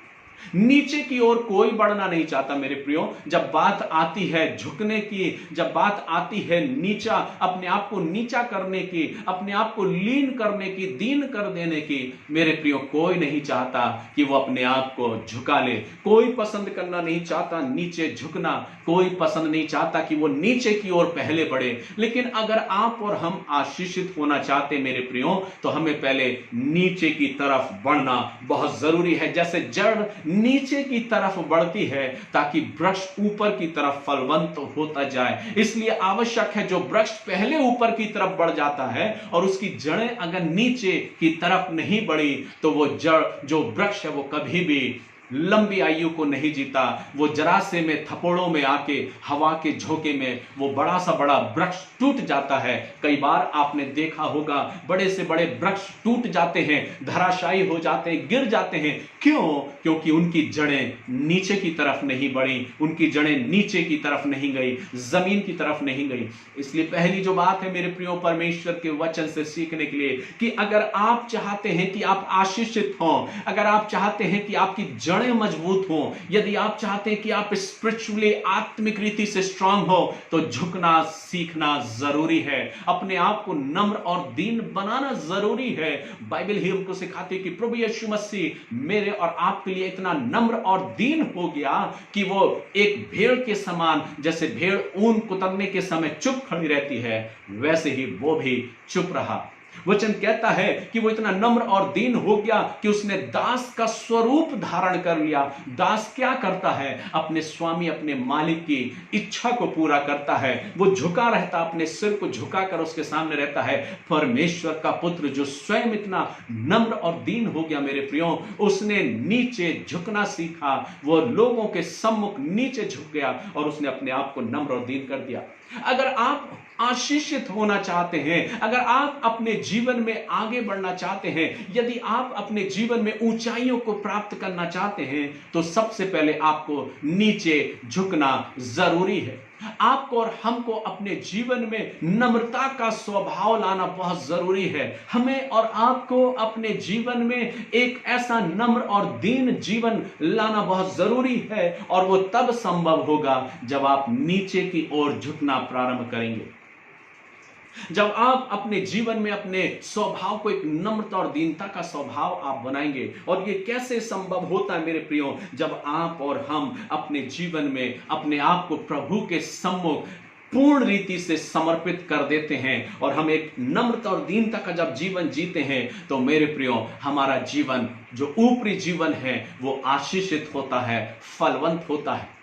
नीचे की ओर कोई बढ़ना नहीं चाहता मेरे प्रियो। जब बात आती है झुकने की, जब बात आती है नीचा, अपने आप को नीचा करने की, अपने आप को लीन करने की, दीन कर देने की, मेरे प्रियो कोई नहीं चाहता कि वो अपने आप को झुका ले। कोई पसंद करना नहीं चाहता नीचे झुकना, कोई पसंद नहीं चाहता कि वो नीचे की ओर पहले बढ़े। लेकिन अगर आप और हम आशीषित होना चाहते मेरे प्रियो, तो हमें पहले नीचे की तरफ बढ़ना बहुत जरूरी है। जैसे जड़ नीचे की तरफ बढ़ती है ताकि वृक्ष ऊपर की तरफ फलवंत होता जाए, इसलिए आवश्यक है जो वृक्ष पहले ऊपर की तरफ बढ़ जाता है और उसकी जड़ें अगर नीचे की तरफ नहीं बढ़ी तो वो जड़ जो वृक्ष है वो कभी भी लंबी आयु को नहीं जीता। वो जरा से में थपोड़ों में आके हवा के झोंके में वो बड़ा सा बड़ा वृक्ष टूट जाता है। कई बार आपने देखा होगा बड़े से बड़े वृक्ष टूट जाते हैं, धराशायी हो जाते हैं, गिर जाते हैं। क्यों? क्योंकि उनकी जड़ें नीचे की तरफ नहीं बढ़ी, उनकी जड़ें नीचे की तरफ नहीं गई, जमीन की तरफ नहीं गई। इसलिए पहली जो बात है मेरे प्रियो परमेश्वर के वचन से सीखने के लिए कि अगर आप चाहते हैं कि आप आशीषित हों, अगर आप चाहते हैं कि आपकी जड़ें मजबूत हो, यदि आप चाहते हैं कि आप स्पिरिचुअली आत्मिक रीति से स्ट्रांग हो, तो झुकना सीखना जरूरी है। अपने आप को नम्र और दीन बनाना जरूरी है। बाइबल ही हमको सिखाती है कि प्रभु यीशु मसीह मेरे और आपके लिए इतना नम्र और दीन हो गया कि वो एक भेड़ के समान, जैसे भेड़ ऊन कुतरने के समय चुप खड़ी रहती है, वैसे ही वो भी चुप रहा। वचन कहता है कि वो इतना नम्र और दीन हो गया कि उसने दास का स्वरूप धारण कर लिया। दास क्या करता है? अपने स्वामी, अपने मालिक की इच्छा को पूरा करता है। वो झुका रहता, अपने सिर को झुकाकर उसके सामने रहता है। परमेश्वर का पुत्र जो स्वयं इतना नम्र और दीन हो गया मेरे प्रियो, उसने नीचे झुकना सीखा। वो लोगों के सम्मुख नीचे झुक गया और उसने अपने आप को नम्र और दीन कर दिया। अगर आप आशीषित होना चाहते हैं, अगर आप अपने जीवन में आगे बढ़ना चाहते हैं, यदि आप अपने जीवन में ऊंचाइयों को प्राप्त करना चाहते हैं, तो सबसे पहले आपको नीचे झुकना जरूरी है। आपको और हमको अपने जीवन में नम्रता का स्वभाव लाना बहुत जरूरी है। हमें और आपको अपने जीवन में एक ऐसा नम्र और दीन जीवन लाना बहुत जरूरी है, और वो तब संभव होगा जब आप नीचे की ओर झुकना प्रारंभ करेंगे। जब आप अपने जीवन में अपने स्वभाव को एक नम्रता और दीनता का स्वभाव आप बनाएंगे। और ये कैसे संभव होता है मेरे प्रियो? जब आप और हम अपने जीवन में अपने आप को प्रभु के सम्मुख पूर्ण रीति से समर्पित कर देते हैं और हम एक नम्रता और दीनता का जब जीवन जीते हैं, तो मेरे प्रियो हमारा जीवन जो ऊपरी जीवन है वो आशीषित होता है, फलवंत होता है।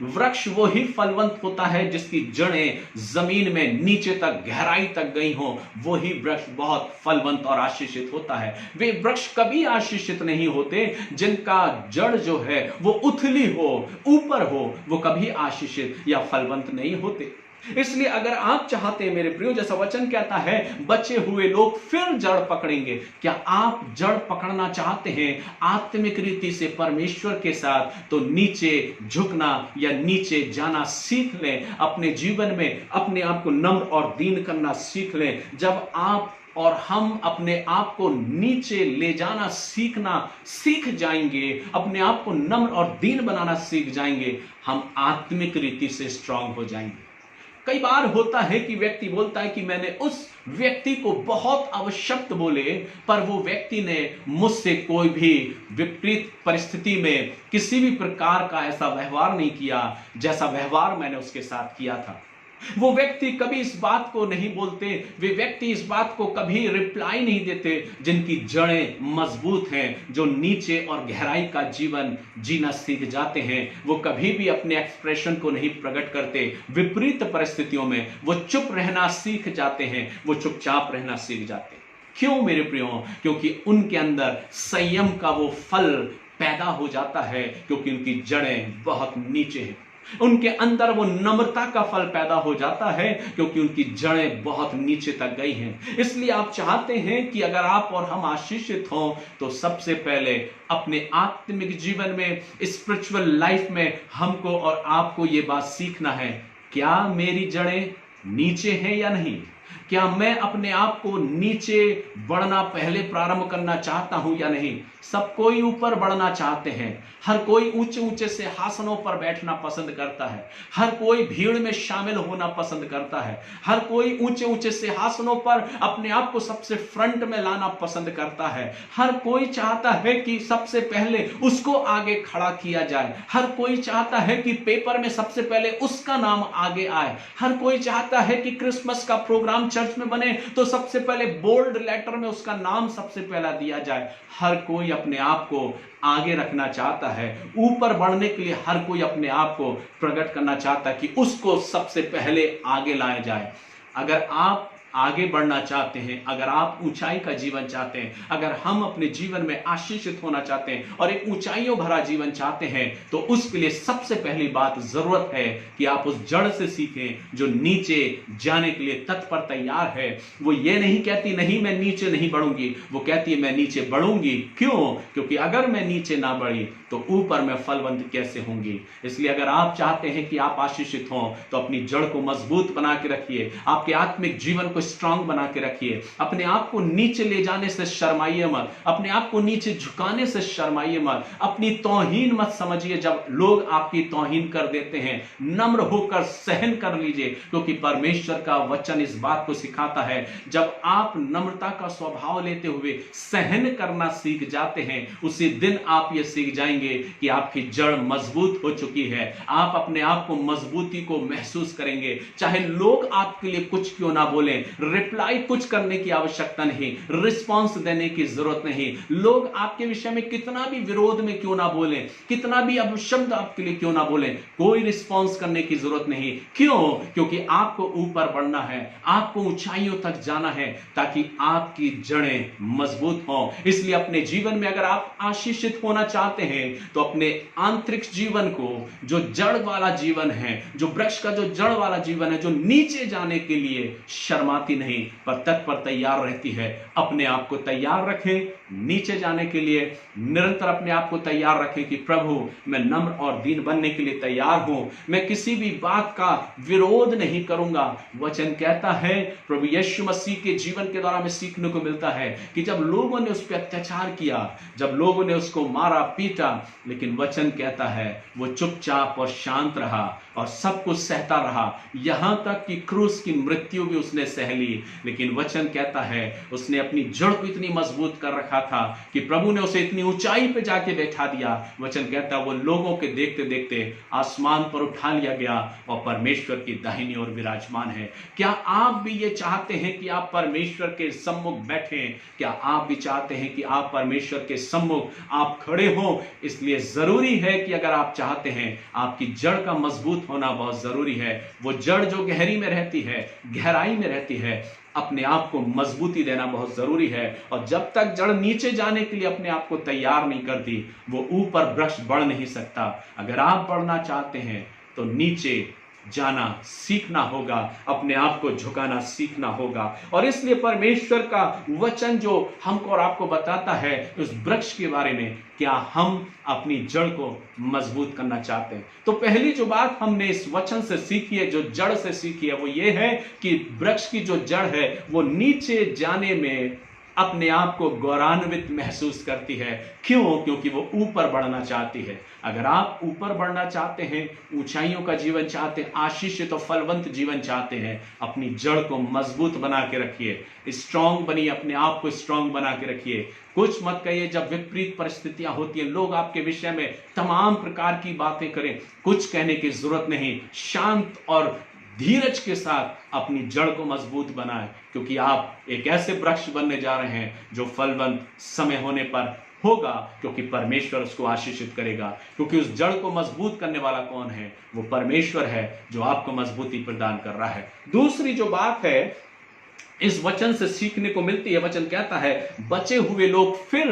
वृक्ष वो ही फलवंत होता है जिसकी जड़ें जमीन में नीचे तक, गहराई तक गई हो। वो ही वृक्ष बहुत फलवंत और आशीषित होता है। वे वृक्ष कभी आशीषित नहीं होते जिनका जड़ जो है वो उथली हो, ऊपर हो, वो कभी आशीषित या फलवंत नहीं होते। इसलिए अगर आप चाहते हैं मेरे प्रियो, जैसा वचन कहता है, बचे हुए लोग फिर जड़ पकड़ेंगे। क्या आप जड़ पकड़ना चाहते हैं आत्मिक रीति से परमेश्वर के साथ? तो नीचे झुकना या नीचे जाना सीख लें। अपने जीवन में अपने आप को नम्र और दीन करना सीख लें। जब आप और हम अपने आप को नीचे ले जाना सीख जाएंगे, अपने आप को नम्र और दीन बनाना सीख जाएंगे, हम आत्मिक रीति से स्ट्रांग हो जाएंगे। कई बार होता है कि व्यक्ति बोलता है कि मैंने उस व्यक्ति को बहुत अवशब्द बोले, पर वो व्यक्ति ने मुझसे कोई भी विपरीत परिस्थिति में किसी भी प्रकार का ऐसा व्यवहार नहीं किया जैसा व्यवहार मैंने उसके साथ किया था। वो व्यक्ति कभी इस बात को नहीं बोलते, वे व्यक्ति इस बात को कभी रिप्लाई नहीं देते जिनकी जड़ें मजबूत हैं, जो नीचे और गहराई का जीवन जीना सीख जाते हैं। वो कभी भी अपने एक्सप्रेशन को नहीं प्रकट करते। विपरीत परिस्थितियों में वो चुप रहना सीख जाते हैं, वो चुपचाप रहना सीख जाते हैं। क्यों मेरे प्रियो? क्योंकि उनके अंदर संयम का वो फल पैदा हो जाता है, क्योंकि उनकी जड़ें बहुत नीचे हैं। उनके अंदर वो नम्रता का फल पैदा हो जाता है, क्योंकि उनकी जड़ें बहुत नीचे तक गई हैं। इसलिए आप चाहते हैं कि अगर आप और हम आशीषित हों, तो सबसे पहले अपने आत्मिक जीवन में, स्पिरिचुअल लाइफ में हमको और आपको ये बात सीखना है, क्या मेरी जड़ें नीचे हैं या नहीं? क्या मैं अपने आप को नीचे बढ़ना पहले प्रारंभ करना चाहता हूं या नहीं? सब कोई ऊपर बढ़ना चाहते हैं, हर कोई ऊंचे ऊंचे से आसनों पर बैठना पसंद करता है, हर कोई भीड़ में शामिल होना पसंद करता है, हर कोई ऊंचे ऊंचे से आसनों पर अपने आप को सबसे फ्रंट में लाना पसंद करता है, हर कोई चाहता है कि सबसे पहले उसको आगे खड़ा किया जाए, हर कोई चाहता है कि पेपर में सबसे पहले उसका नाम आगे आए, हर कोई चाहता है कि क्रिसमस का प्रोग्राम नाम चर्च में बने तो सबसे पहले बोल्ड लेटर में उसका नाम सबसे पहला दिया जाए। हर कोई अपने आप को आगे रखना चाहता है, ऊपर बढ़ने के लिए हर कोई अपने आप को प्रकट करना चाहता है कि उसको सबसे पहले आगे लाया जाए। अगर आप आगे बढ़ना चाहते हैं, अगर आप ऊंचाई का जीवन चाहते हैं, अगर हम अपने जीवन में आशीषित होना चाहते हैं और एक ऊंचाइयों भरा जीवन चाहते हैं, तो उसके लिए सबसे पहली बात जरूरत है कि आप उस जड़ से सीखें जो नीचे जाने के लिए तत्पर तैयार है। वो ये नहीं कहती नहीं मैं नीचे नहीं बढ़ूंगी, वो कहती है मैं नीचे बढ़ूंगी। क्यों? क्योंकि अगर मैं नीचे ना बढ़ी तो ऊपर मैं फलवंत कैसे होंगी। इसलिए अगर आप चाहते हैं कि आप आशीषित हों तो अपनी जड़ को मजबूत बना के रखिए, आपके आत्मिक जीवन को स्ट्रांग बना के रखिए। अपने आप को नीचे ले जाने से शर्माइए मत, अपने आप को नीचे झुकाने से शर्माइए मत, अपनी तौहीन मत समझिए। जब लोग आपकी तौहीन कर देते हैं, नम्र होकर सहन कर लीजिए, क्योंकि परमेश्वर का वचन इस बात को सिखाता है जब आप नम्रता का स्वभाव लेते हुए सहन करना सीख जाते हैं, उसी दिन आप ये सीख जाएंगे कि आपकी जड़ मजबूत हो चुकी है। आप अपने आप को मजबूती को महसूस करेंगे, चाहे लोग आपके लिए कुछ क्यों ना बोलें। रिप्लाई कुछ करने की आवश्यकता नहीं, रिस्पॉन्स देने की जरूरत नहीं। लोग आपके विषय में कितना भी विरोध में क्यों ना बोलें, कितना भी अपशब्द आपके लिए क्यों ना बोलें, कोई रिस्पॉन्स करने की जरूरत नहीं। क्यों? क्योंकि आपको ऊपर बढ़ना है, आपको ऊंचाइयों तक जाना है ताकि आपकी जड़ें मजबूत हों। इसलिए अपने जीवन में अगर आप आशीषित होना चाहते हैं तो अपने आंतरिक जीवन को, जो जड़ वाला जीवन है, जो वृक्ष का जो जड़ वाला जीवन है, जो नीचे जाने के लिए शर्माती नहीं पर तत्पर तैयार रहती है, अपने आप को तैयार रखें नीचे जाने के लिए। निरंतर अपने आप को तैयार रखें कि प्रभु मैं नम्र और दीन बनने के लिए तैयार हूं, मैं किसी भी बात का विरोध नहीं करूंगा। वचन कहता है, प्रभु यीशु मसीह के जीवन के द्वारा में सीखने को मिलता है कि जब लोगों ने उस पर अत्याचार किया, जब लोगों ने उसको मारा पीटा, लेकिन वचन कहता है वो चुपचाप और शांत रहा और सब कुछ सहता रहा, यहां तक कि क्रूस की मृत्यु भी उसने सह ली। लेकिन वचन कहता है उसने अपनी जड़ को इतनी मजबूत कर रखा था कि प्रभु ने उसे इतनी ऊंचाई पे जाके बैठा दिया। वचन कहता है वो लोगों के देखते देखते आसमान पर उठा लिया गया और परमेश्वर की दाहिनी ओर विराजमान है। क्या आप भी ये चाहते हैं कि आप परमेश्वर के सम्मुख बैठें? क्या आप भी चाहते हैं कि आप परमेश्वर के सम्मुख आप खड़े हो? इसलिए जरूरी है कि अगर आप चाहते हैं, आपकी जड़ का मजबूत होना बहुत जरूरी है। वो जड़ जो गहरी में रहती है, गहराई में रहती है, अपने आप को मजबूती देना बहुत जरूरी है। और जब तक जड़ नीचे जाने के लिए अपने आप को तैयार नहीं करती, वो ऊपर वृक्ष बढ़ नहीं सकता। अगर आप बढ़ना चाहते हैं तो नीचे जाना सीखना होगा, अपने आप को झुकाना सीखना होगा। और इसलिए परमेश्वर का वचन जो हमको और आपको बताता है उस वृक्ष के बारे में, क्या हम अपनी जड़ को मजबूत करना चाहते हैं? तो पहली जो बात हमने इस वचन से सीखी है, जो जड़ से सीखी है, वो ये है कि वृक्ष की जो जड़ है वो नीचे जाने में अपने आप को गौरवान्वित महसूस करती है। क्यों? क्योंकि वो ऊपर बढ़ना चाहती है। अगर आप ऊपर बढ़ना चाहते हैं, ऊंचाइयों का जीवन चाहते हैं, आशीषित और फलवंत जीवन चाहते हैं, अपनी जड़ को मजबूत बना के रखिए, स्ट्रांग बनिए, अपने आप को स्ट्रांग बना के रखिए। कुछ मत कहिए जब विपरीत परिस्थितियां होती हैं, लोग आपके विषय में तमाम प्रकार की बातें करें, कुछ कहने की जरूरत नहीं। शांत और धीरज के साथ अपनी जड़ को मजबूत बनाएं, क्योंकि आप एक ऐसे वृक्ष बनने जा रहे हैं जो फलवंत समय होने पर होगा, क्योंकि परमेश्वर उसको आशीषित करेगा। क्योंकि उस जड़ को मजबूत करने वाला कौन है? वो परमेश्वर है जो आपको मजबूती प्रदान कर रहा है। दूसरी जो बात है इस वचन से सीखने को मिलती है, वचन कहता है बचे हुए लोग फिर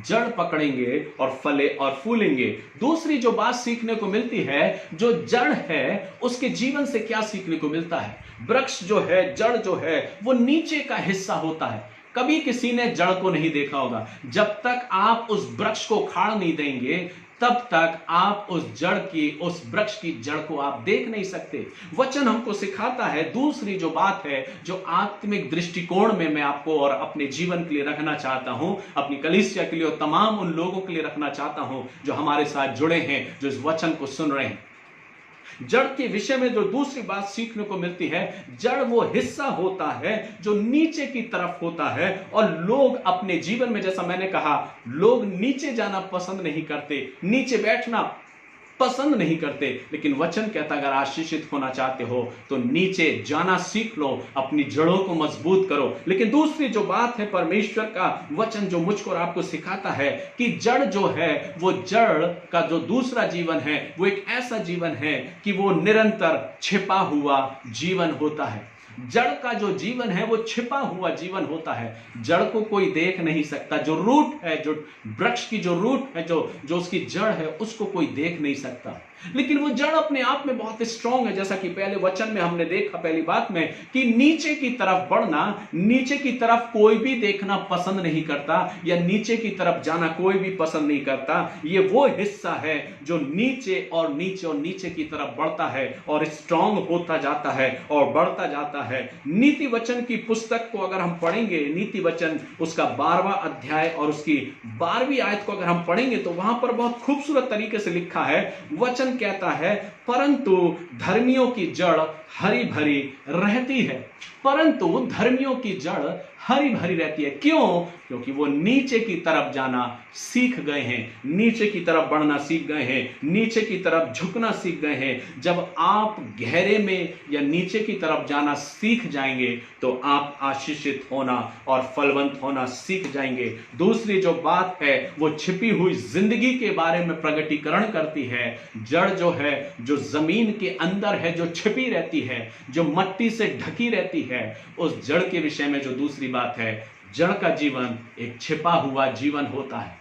जड़ पकड़ेंगे और फले और फूलेंगे। दूसरी जो बात सीखने को मिलती है, जो जड़ है उसके जीवन से क्या सीखने को मिलता है? वृक्ष जो है, जड़ जो है, वो नीचे का हिस्सा होता है। कभी किसी ने जड़ को नहीं देखा होगा। जब तक आप उस वृक्ष को उखाड़ नहीं देंगे, तब तक आप उस जड़ की, उस वृक्ष की जड़ को आप देख नहीं सकते। वचन हमको सिखाता है। दूसरी जो बात है, जो आत्मिक दृष्टिकोण में मैं आपको और अपने जीवन के लिए रखना चाहता हूं, अपनी कलीसिया के लिए और तमाम उन लोगों के लिए रखना चाहता हूं जो हमारे साथ जुड़े हैं, जो इस वचन को सुन रहे हैं, जड़ के विषय में जो दूसरी बात सीखने को मिलती है, जड़ वो हिस्सा होता है जो नीचे की तरफ होता है। और लोग अपने जीवन में, जैसा मैंने कहा, लोग नीचे जाना पसंद नहीं करते, नीचे बैठना पसंद नहीं करते। लेकिन वचन कहता अगर आशीषित होना चाहते हो तो नीचे जाना सीख लो, अपनी जड़ों को मजबूत करो। लेकिन दूसरी जो बात है परमेश्वर का वचन जो मुझको और आपको सिखाता है कि जड़ जो है वो जड़ का जो दूसरा जीवन है वो एक ऐसा जीवन है कि वो निरंतर छिपा हुआ जीवन होता है। जड़ का जो जीवन है वो छिपा हुआ जीवन होता है, जड़ को कोई देख नहीं सकता। जो रूट है, जो वृक्ष की जो रूट है, जो उसकी जड़ है, उसको कोई देख नहीं सकता। लेकिन वो जड़ अपने आप में बहुत स्ट्रांग है, जैसा कि पहले वचन में हमने देखा पहली बात में कि नीचे की तरफ बढ़ना, नीचे की तरफ कोई भी देखना पसंद नहीं करता, या नीचे की तरफ जाना कोई भी पसंद नहीं करता। ये वो हिस्सा है जो नीचे और नीचे और नीचे की तरफ बढ़ता है और स्ट्रांग होता जाता है और बढ़ता जाता है। नीति वचन की पुस्तक को अगर हम पढ़ेंगे, नीति वचन उसका 12वां अध्याय और उसकी 12वीं आयत को अगर हम पढ़ेंगे तो वहां पर बहुत खूबसूरत तरीके से लिखा है। वचन कहता है परंतु धर्मियों की जड़ हरी भरी रहती है, परंतु धर्मियों की जड़ हरी भरी रहती है। क्यों? क्योंकि वो नीचे की तरफ जाना सीख गए हैं, नीचे की तरफ बढ़ना सीख गए हैं, नीचे की तरफ झुकना सीख गए हैं। जब आप गहरे में या नीचे की तरफ जाना सीख जाएंगे तो आप आशीषित होना और फलवंत होना सीख जाएंगे। दूसरी जो बात है वो छिपी हुई जिंदगी के बारे में प्रगटीकरण करती है। जड़ जो है, जो जमीन के अंदर है, जो छिपी रहती है, जो मट्टी से ढकी रहती है, उस जड़ के विषय में जो दूसरी बात है, जड़ का जीवन एक छिपा हुआ जीवन होता है।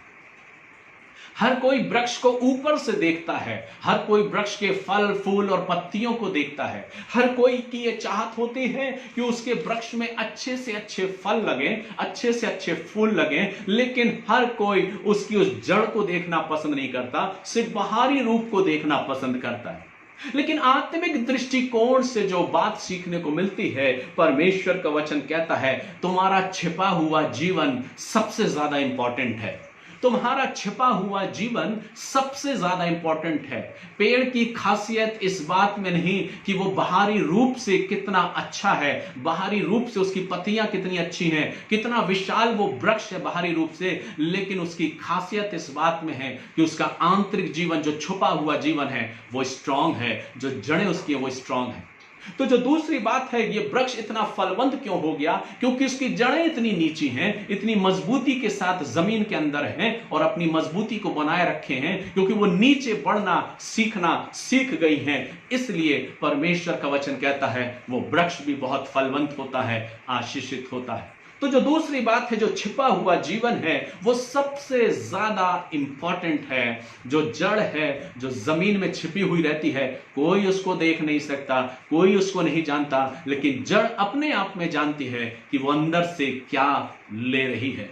हर कोई वृक्ष को ऊपर से देखता है, हर कोई वृक्ष के फल फूल और पत्तियों को देखता है, हर कोई की ये चाहत होती है कि उसके वृक्ष में अच्छे से अच्छे फल लगे, अच्छे से अच्छे फूल लगे, लेकिन हर कोई उसकी उस जड़ को देखना पसंद नहीं करता, सिर्फ बाहरी रूप को देखना पसंद करता है। लेकिन आत्मिक दृष्टिकोण से जो बात सीखने को मिलती है, परमेश्वर का वचन कहता है तुम्हारा छिपा हुआ जीवन सबसे ज्यादा इंपॉर्टेंट है। तुम्हारा छिपा हुआ जीवन सबसे ज्यादा इंपॉर्टेंट है। पेड़ की खासियत इस बात में नहीं कि वो बाहरी रूप से कितना अच्छा है, बाहरी रूप से उसकी पत्तियां कितनी अच्छी हैं, कितना विशाल वो वृक्ष है बाहरी रूप से, लेकिन उसकी खासियत इस बात में है कि उसका आंतरिक जीवन, जो छुपा हुआ जीवन है, वो स्ट्रांग है, जो जड़ें उसकी है वो स्ट्रांग है। तो जो दूसरी बात है, ये वृक्ष इतना फलवंत क्यों हो गया? क्योंकि उसकी जड़ें इतनी नीची हैं, इतनी मजबूती के साथ जमीन के अंदर हैं और अपनी मजबूती को बनाए रखे हैं, क्योंकि वो नीचे बढ़ना सीखना सीख गई हैं। इसलिए परमेश्वर का वचन कहता है वो वृक्ष भी बहुत फलवंत होता है, आशीषित होता है। तो जो दूसरी बात है, जो छिपा हुआ जीवन है, वो सबसे ज्यादा इंपॉर्टेंट है। जो जड़ है, जो जमीन में छिपी हुई रहती है, कोई उसको देख नहीं सकता, कोई उसको नहीं जानता, लेकिन जड़ अपने आप में जानती है कि वो अंदर से क्या ले रही है।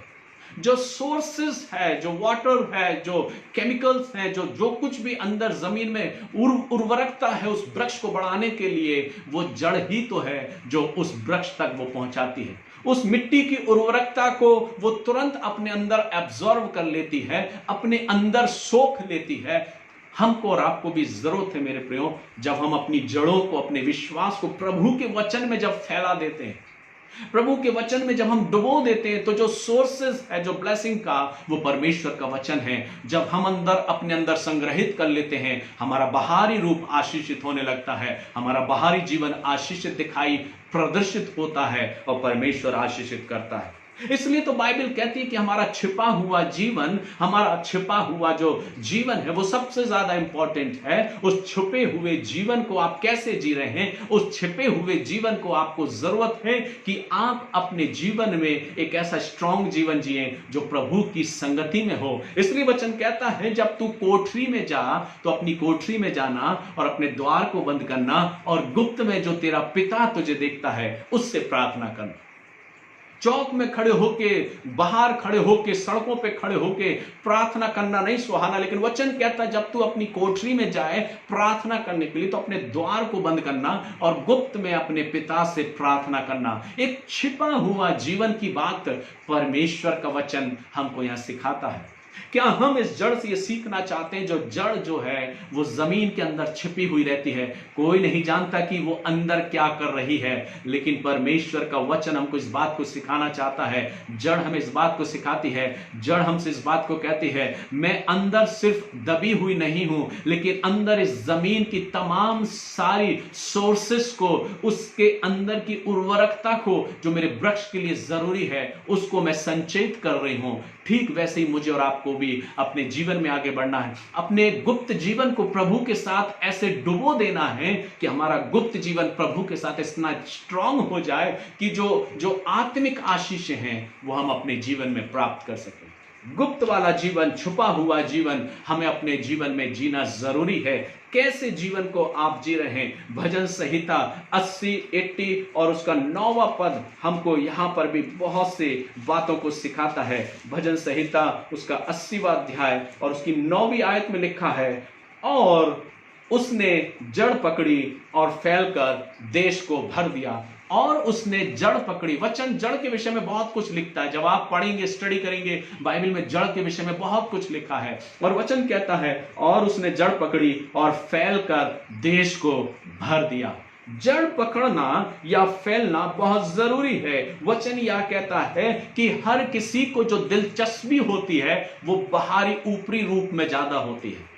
जो सोर्सेस है, जो वाटर है, जो केमिकल्स हैं, जो कुछ भी अंदर जमीन में उर्वरकता है उस वृक्ष को बढ़ाने के लिए, वो जड़ ही तो है जो उस वृक्ष तक वो पहुंचाती है। उस मिट्टी की उर्वरकता को वो तुरंत अपने अंदर एब्जॉर्ब कर लेती है, अपने अंदर सोख लेती है। हमको और आपको भी जरूरत है मेरे प्रियो, जब हम अपनी जड़ों को, अपने विश्वास को प्रभु के वचन में जब फैला देते हैं, प्रभु के वचन में जब हम डुबो देते हैं, तो जो सोर्सेस है, जो ब्लेसिंग का, वो परमेश्वर का वचन है। जब हम अंदर अपने अंदर संग्रहित कर लेते हैं, हमारा बाहरी रूप आशीषित होने लगता है, हमारा बाहरी जीवन आशीषित दिखाई प्रदर्शित होता है और परमेश्वर आशीषित करता है। इसलिए तो बाइबल कहती है कि हमारा छिपा हुआ जीवन, हमारा छिपा हुआ जो जीवन है, वो सबसे ज्यादा इंपॉर्टेंट है। उस छुपे हुए जीवन को आप कैसे जी रहे हैं, उस छिपे हुए जीवन को आपको जरूरत है कि आप अपने जीवन में एक ऐसा स्ट्रांग जीवन जिए जो प्रभु की संगति में हो। इसलिए वचन कहता है जब तू कोठरी में जा तो अपनी कोठरी में जाना और अपने द्वार को बंद करना और गुप्त में जो तेरा पिता तुझे देखता है उससे प्रार्थना करना। चौक में खड़े होके, बाहर खड़े होके, सड़कों पे खड़े होके प्रार्थना करना नहीं सुहाना, लेकिन वचन कहता है जब तू अपनी कोठरी में जाए प्रार्थना करने के लिए तो अपने द्वार को बंद करना और गुप्त में अपने पिता से प्रार्थना करना। एक छिपा हुआ जीवन की बात परमेश्वर का वचन हमको यहां सिखाता है। क्या हम इस जड़ से ये सीखना चाहते हैं? जो जड़ जो है वो जमीन के अंदर छिपी हुई रहती है, कोई नहीं जानता कि वो अंदर क्या कर रही है, लेकिन परमेश्वर का वचन हमको इस बात को सिखाना चाहता है। जड़ हमें इस बात को सिखाती है, जड़ हमसे इस बात को कहती है, मैं अंदर सिर्फ दबी हुई नहीं हूं, लेकिन अंदर इस जमीन की तमाम सारी सोर्सेस को, उसके अंदर की उर्वरकता को जो मेरे वृक्ष के लिए जरूरी है, उसको मैं संचित कर रही हूं। ठीक वैसे ही मुझे और आपको भी अपने जीवन में आगे बढ़ना है। अपने गुप्त जीवन को प्रभु के साथ ऐसे डुबो देना है कि हमारा गुप्त जीवन प्रभु के साथ इतना स्ट्रांग हो जाए कि जो आत्मिक आशीषें हैं वो हम अपने जीवन में प्राप्त कर सकें। गुप्त वाला जीवन, छुपा हुआ जीवन हमें अपने जीवन में जीना जरूरी है। कैसे जीवन को आप जी रहे हैं? भजन संहिता 80, 80 और उसका 9वां पद हमको यहां पर भी बहुत से बातों को सिखाता है। भजन संहिता उसका 80वां अध्याय और उसकी 9वीं आयत में लिखा है, और उसने जड़ पकड़ी और फैलकर देश को भर दिया। और उसने जड़ पकड़ी। वचन जड़ के विषय में बहुत कुछ लिखता है। जब आप पढ़ेंगे, स्टडी करेंगे बाइबल में, जड़ के विषय में बहुत कुछ लिखा है। और वचन कहता है, और उसने जड़ पकड़ी और फैलकर देश को भर दिया। जड़ पकड़ना या फैलना बहुत जरूरी है। वचन यह कहता है कि हर किसी को जो दिलचस्पी होती है वो बाहरी ऊपरी रूप में ज्यादा होती है।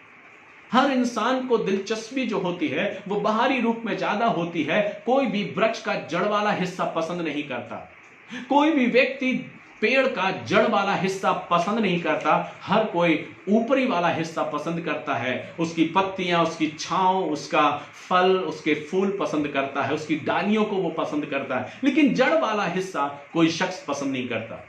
हर इंसान को दिलचस्पी जो होती है वो बाहरी रूप में ज्यादा होती है। कोई भी वृक्ष का जड़ वाला हिस्सा पसंद नहीं करता, कोई भी व्यक्ति पेड़ का जड़ वाला हिस्सा पसंद नहीं करता। हर कोई ऊपरी वाला हिस्सा पसंद करता है। उसकी पत्तियां, उसकी छांव, उसका फल, उसके फूल पसंद करता है, उसकी डालियों को वो पसंद करता है, लेकिन जड़ वाला हिस्सा कोई शख्स पसंद नहीं करता।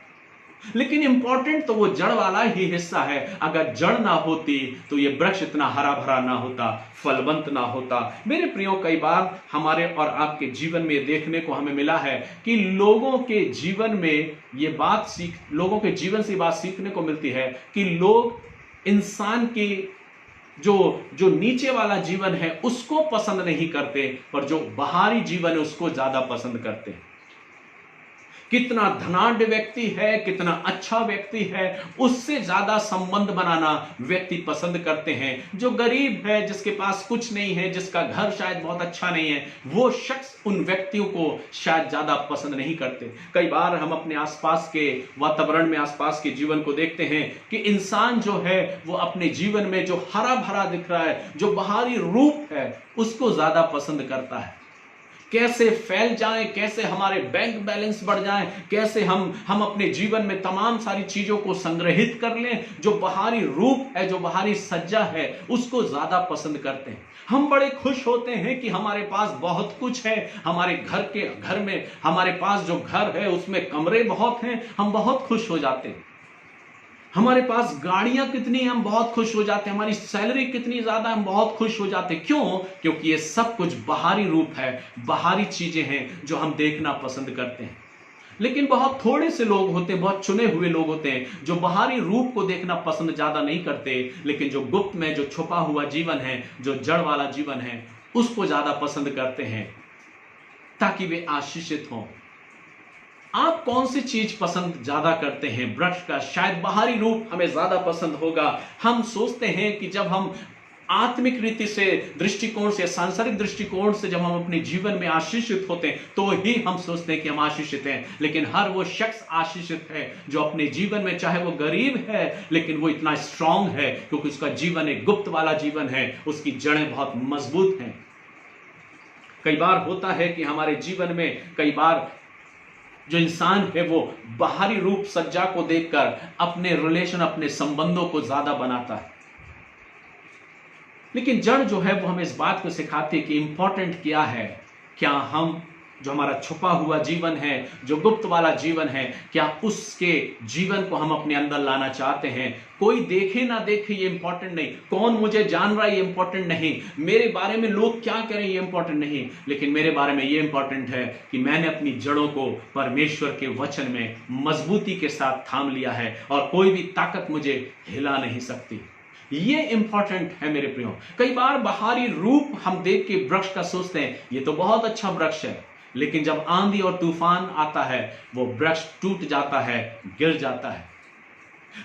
लेकिन इंपॉर्टेंट तो वो जड़ वाला ही हिस्सा है। अगर जड़ ना होती तो ये वृक्ष इतना हरा भरा ना होता, फलवंत ना होता। मेरे प्रियो, कई बार हमारे और आपके जीवन में देखने को हमें मिला है कि लोगों के जीवन में लोगों के जीवन से बात सीखने को मिलती है कि लोग इंसान की जो नीचे वाला जीवन है उसको पसंद नहीं करते, पर जो बाहरी जीवन है उसको ज्यादा पसंद करते हैं। कितना धनाढ्य व्यक्ति है, कितना अच्छा व्यक्ति है, उससे ज्यादा संबंध बनाना व्यक्ति पसंद करते हैं। जो गरीब है, जिसके पास कुछ नहीं है, जिसका घर शायद बहुत अच्छा नहीं है, वो शख्स उन व्यक्तियों को शायद ज्यादा पसंद नहीं करते। कई बार हम अपने आसपास के वातावरण में, आसपास के जीवन को देखते हैं कि इंसान जो है वो अपने जीवन में जो हरा भरा दिख रहा है, जो बाहरी रूप है, उसको ज्यादा पसंद करता है। कैसे फैल जाएं, कैसे हमारे बैंक बैलेंस बढ़ जाएं, कैसे हम अपने जीवन में तमाम सारी चीजों को संग्रहित कर लें। जो बाहरी रूप है, जो बाहरी सज्जा है, उसको ज्यादा पसंद करते हैं। हम बड़े खुश होते हैं कि हमारे पास बहुत कुछ है। हमारे घर में हमारे पास जो घर है उसमें कमरे बहुत हैं, हम बहुत खुश हो जाते हैं। हमारे पास गाड़ियां कितनी हैं, हम बहुत खुश हो जाते हैं। हमारी सैलरी कितनी ज्यादा, हम बहुत खुश हो जाते हैं। क्यों? क्योंकि ये सब कुछ बाहरी रूप है, बाहरी चीजें हैं जो हम देखना पसंद करते हैं। लेकिन बहुत थोड़े से लोग होते हैं, बहुत चुने हुए लोग होते हैं जो बाहरी रूप को देखना पसंद ज्यादा नहीं करते, लेकिन जो गुप्त में, जो छुपा हुआ जीवन है, जो जड़ वाला जीवन है, उसको ज्यादा पसंद करते हैं ताकि वे आशीषित हों। आप कौन सी चीज पसंद ज्यादा करते हैं? वृक्ष का शायद बाहरी रूप हमें ज्यादा पसंद होगा। हम सोचते हैं कि जब हम आत्मिक रीति से, दृष्टिकोण से, सांसारिक दृष्टिकोण से जब हम अपने जीवन में आशीषित होते हैं तो ही हम सोचते हैं कि हम आशीषित हैं। लेकिन हर वो शख्स आशीषित है जो अपने जीवन में, चाहे वो गरीब है, लेकिन वो इतना स्ट्रांग है क्योंकि उसका जीवन एक गुप्त वाला जीवन है, उसकी जड़ें बहुत मजबूत हैं। कई बार होता है कि हमारे जीवन में कई बार जो इंसान है वो बाहरी रूप सज्जा को देखकर अपने रिलेशन, अपने संबंधों को ज्यादा बनाता है। लेकिन जड़ जो है वो हमें इस बात को सिखाती है कि इंपॉर्टेंट क्या है। क्या हम, जो हमारा छुपा हुआ जीवन है, जो गुप्त वाला जीवन है, क्या उसके जीवन को हम अपने अंदर लाना चाहते हैं? कोई देखे ना देखे ये इंपॉर्टेंट नहीं, कौन मुझे जान रहा है ये इंपॉर्टेंट नहीं, मेरे बारे में लोग क्या करें ये इंपॉर्टेंट नहीं, लेकिन मेरे बारे में ये इंपॉर्टेंट है कि मैंने अपनी जड़ों को परमेश्वर के वचन में मजबूती के साथ थाम लिया है और कोई भी ताकत मुझे हिला नहीं सकती। ये इंपॉर्टेंट है मेरे प्रियो। कई बार बाहरी रूप हम देख के वृक्ष का सोचते हैं ये तो बहुत अच्छा वृक्ष है, लेकिन जब आंधी और तूफान आता है वो वृक्ष टूट जाता है, गिर जाता है।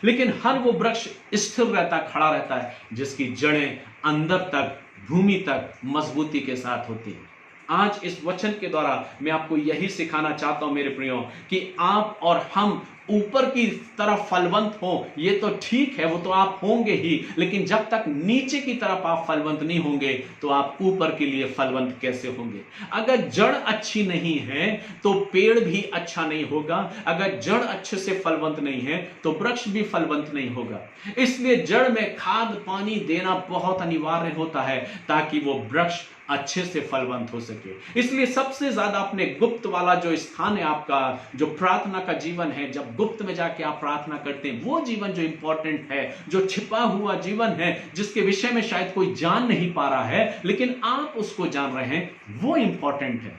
लेकिन हर वो वृक्ष स्थिर रहता, खड़ा रहता है जिसकी जड़ें अंदर तक, भूमि तक मजबूती के साथ होती है। आज इस वचन के द्वारा मैं आपको यही सिखाना चाहता हूं मेरे प्रियो, कि आप और हम ऊपर की तरफ फलवंत हो, ये तो ठीक है, वो तो आप होंगे ही, लेकिन जब तक नीचे की तरफ आप फलवंत नहीं होंगे तो आप ऊपर के लिए फलवंत कैसे होंगे? अगर जड़ अच्छी नहीं है तो पेड़ भी अच्छा नहीं होगा, अगर जड़ अच्छे से फलवंत नहीं है तो वृक्ष भी फलवंत नहीं होगा। इसलिए जड़ में खाद पानी देना बहुत अनिवार्य होता है ताकि वो वृक्ष अच्छे से फलवंत हो सके। इसलिए सबसे ज्यादा अपने गुप्त वाला जो स्थान है आपका, जो प्रार्थना का जीवन है, जब गुप्त में जाके आप प्रार्थना करते हैं, वो जीवन जो इंपॉर्टेंट है, जो छिपा हुआ जीवन है, जिसके विषय में शायद कोई जान नहीं पा रहा है लेकिन आप उसको जान रहे हैं, वो इंपॉर्टेंट है।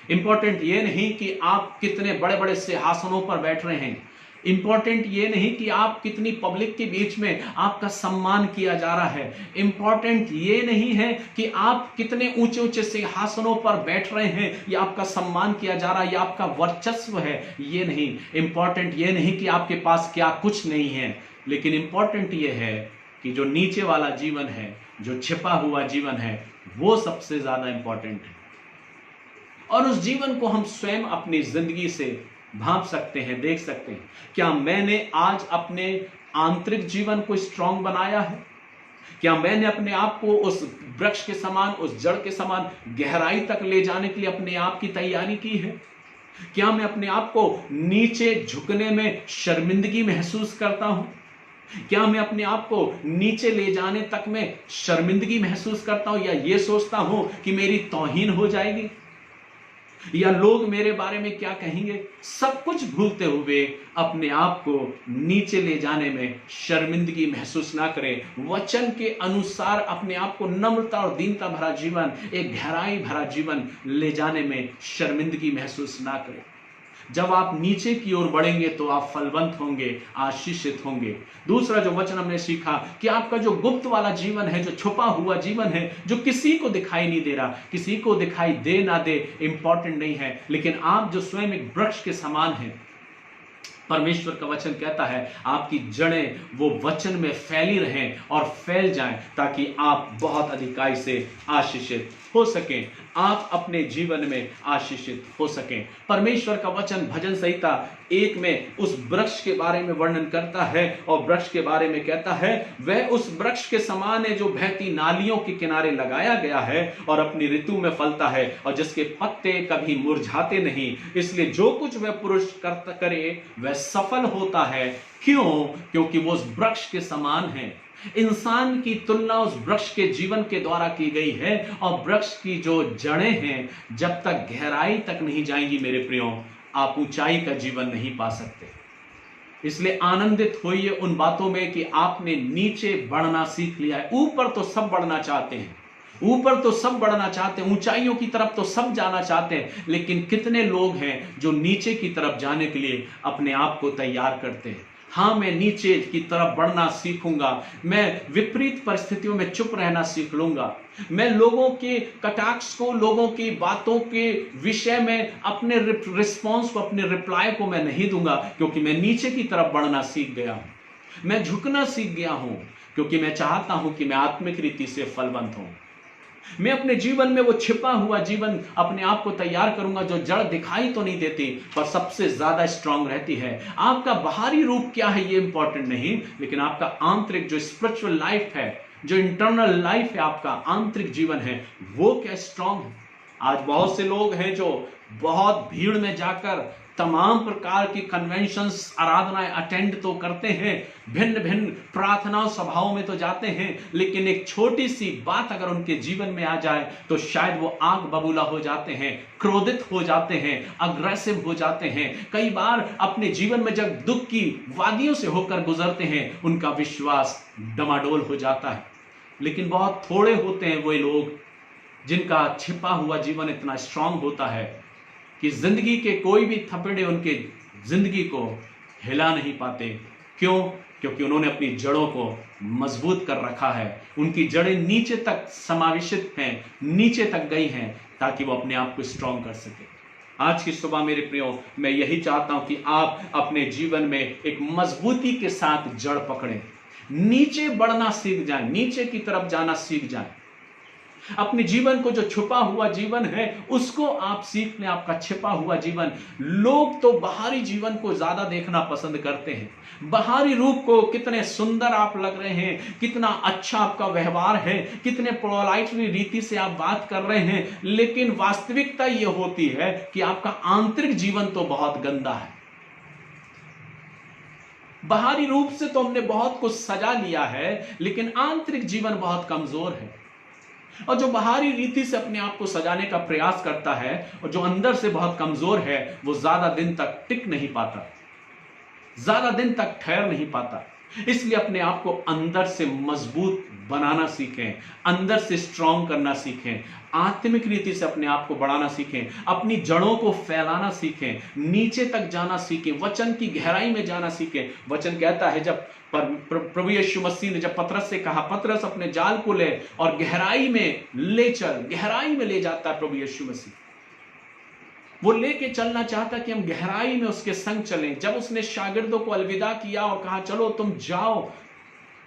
इंपॉर्टेंट ये नहीं कि आप कितने बड़े बड़े सिंहासनों पर बैठ रहे हैं, इंपॉर्टेंट ये नहीं कि आप कितनी पब्लिक के बीच में आपका सम्मान किया जा रहा है, इंपॉर्टेंट ये नहीं है कि आप कितने ऊंचे ऊंचे सिंहासनों पर बैठ रहे हैं या आपका सम्मान किया जा रहा है या आपका वर्चस्व है, ये नहीं। इंपॉर्टेंट ये नहीं कि आपके पास क्या कुछ नहीं है, लेकिन इंपॉर्टेंट ये है कि जो नीचे वाला जीवन है, जो छिपा हुआ जीवन है, वो सबसे ज्यादा इंपॉर्टेंट है। और उस जीवन को हम स्वयं अपनी जिंदगी से भांप सकते हैं, देख सकते हैं। क्या मैंने आज अपने आंतरिक जीवन को स्ट्रांग बनाया है? क्या मैंने अपने आप को उस वृक्ष के समान, उस जड़ के समान गहराई तक ले जाने के लिए अपने आप की तैयारी की है? क्या मैं अपने आप को नीचे झुकने में शर्मिंदगी महसूस करता हूं? क्या मैं अपने आप को नीचे ले जाने तक में शर्मिंदगी महसूस करता हूं या यह सोचता हूं कि मेरी तौहीन हो जाएगी या लोग मेरे बारे में क्या कहेंगे? सब कुछ भूलते हुए अपने आप को नीचे ले जाने में शर्मिंदगी महसूस ना करें। वचन के अनुसार अपने आप को नम्रता और दीनता भरा जीवन, एक गहराई भरा जीवन ले जाने में शर्मिंदगी महसूस ना करें। जब आप नीचे की ओर बढ़ेंगे तो आप फलवंत होंगे, आशीषित होंगे। दूसरा जो वचन हमने सीखा कि आपका जो गुप्त वाला जीवन है, जो छुपा हुआ जीवन है, जो किसी को दिखाई नहीं दे रहा, किसी को दिखाई दे ना दे इंपॉर्टेंट नहीं है, लेकिन आप जो स्वयं एक वृक्ष के समान हैं, परमेश्वर का वचन कहता है आपकी जड़ें वो वचन में फैली रहें और फैल जाएं ताकि आप बहुत अधिकाई से आशीषित हो सकें, आप अपने जीवन में आशीषित हो सकें। परमेश्वर का वचन भजन संहिता 1 में उस वृक्ष के बारे में वर्णन करता है और वृक्ष के बारे में कहता है वह उस वृक्ष के समान है जो बहती नालियों के किनारे लगाया गया है और अपनी ऋतु में फलता है और जिसके पत्ते कभी मुरझाते नहीं। इसलिए जो कुछ वह पुरुष करे वह सफल होता है। क्यों? क्योंकि वो उस वृक्ष के समान है। इंसान की तुलना उस वृक्ष के जीवन के द्वारा की गई है और वृक्ष की जो जड़ें हैं जब तक गहराई तक नहीं जाएंगी मेरे प्रियो, आप ऊंचाई का जीवन नहीं पा सकते। इसलिए आनंदित होइए उन बातों में कि आपने नीचे बढ़ना सीख लिया है। ऊपर तो सब बढ़ना चाहते हैं, ऊपर तो सब बढ़ना चाहते हैं, ऊंचाइयों की तरफ तो सब जाना चाहते हैं, लेकिन कितने लोग हैं जो नीचे की तरफ जाने के लिए अपने आप को तैयार करते हैं? हाँ, मैं नीचे की तरफ बढ़ना सीखूंगा, मैं विपरीत परिस्थितियों में चुप रहना सीख लूंगा, मैं लोगों के कटाक्ष को, लोगों की बातों के विषय में अपने रिस्पॉन्स को, अपने रिप्लाई को मैं नहीं दूंगा, क्योंकि मैं नीचे की तरफ बढ़ना सीख गया हूं। मैं झुकना सीख गया हूं क्योंकि मैं चाहता हूं कि मैं आत्मिक रीति से फलवंत हूं। मैं अपने जीवन में वो छिपा हुआ जीवन अपने आप को तैयार करूंगा जो जड़ दिखाई तो नहीं देती पर सबसे ज्यादा स्ट्रांग रहती है। आपका बाहरी रूप क्या है ये इंपॉर्टेंट नहीं, लेकिन आपका आंतरिक जो स्पिरिचुअल लाइफ है, जो इंटरनल लाइफ है, आपका आंतरिक जीवन है, वो क्या स्ट्रांग है। आज बहुत से लोग हैं जो बहुत भीड़ में जाकर तमाम प्रकार की कन्वेंशंस, आराधनाएं अटेंड तो करते हैं, भिन्न भिन्न प्रार्थना सभाओं में तो जाते हैं, लेकिन एक छोटी सी बात अगर उनके जीवन में आ जाए तो शायद वो आग बबूला हो जाते हैं, क्रोधित हो जाते हैं, अग्रेसिव हो जाते हैं। कई बार अपने जीवन में जब दुख की वादियों से होकर गुजरते हैं उनका विश्वास डमाडोल हो जाता है। लेकिन बहुत थोड़े होते हैं वो लोग जिनका छिपा हुआ जीवन इतना स्ट्रांग होता है कि जिंदगी के कोई भी थपेड़े उनके जिंदगी को हिला नहीं पाते। क्यों? क्योंकि उन्होंने अपनी जड़ों को मजबूत कर रखा है, उनकी जड़ें नीचे तक समावेशित हैं, नीचे तक गई हैं ताकि वो अपने आप को स्ट्रांग कर सके। आज की सुबह मेरे प्रियो, मैं यही चाहता हूं कि आप अपने जीवन में एक मजबूती के साथ जड़ पकड़ें, नीचे बढ़ना सीख जाएं, नीचे की तरफ जाना सीख जाएं। अपने जीवन को जो छुपा हुआ जीवन है उसको आप सीख लें, आपका छिपा हुआ जीवन। लोग तो बाहरी जीवन को ज्यादा देखना पसंद करते हैं, बाहरी रूप को, कितने सुंदर आप लग रहे हैं, कितना अच्छा आपका व्यवहार है, कितने पोलाइटली रीति से आप बात कर रहे हैं, लेकिन वास्तविकता यह होती है कि आपका आंतरिक जीवन तो बहुत गंदा है। बाहरी रूप से तो हमने बहुत कुछ सजा लिया है, लेकिन आंतरिक जीवन बहुत कमजोर है। और जो बाहरी रीति से अपने आप को सजाने का प्रयास करता है और जो अंदर से बहुत कमजोर है, वो ज्यादा दिन तक टिक नहीं पाता, ज्यादा दिन तक ठहर नहीं पाता। इसलिए अपने आप को अंदर से मजबूत बनाना सीखें, अंदर से स्ट्रांग करना सीखें, आत्मिक रीति से अपने आप को बढ़ाना सीखें, अपनी जड़ों को फैलाना सीखें, नीचे तक जाना सीखें, वचन की गहराई में जाना सीखें। वचन कहता है, जब प्रभु यीशु मसीह ने जब पतरस से कहा, पतरस अपने जाल को ले और गहराई में ले चल, गहराई में ले जाता है प्रभु यीशु मसीह। वो लेके चलना चाहता कि हम गहराई में उसके संग चलें। जब उसने शागिर्दों को अलविदा किया और कहा चलो तुम जाओ,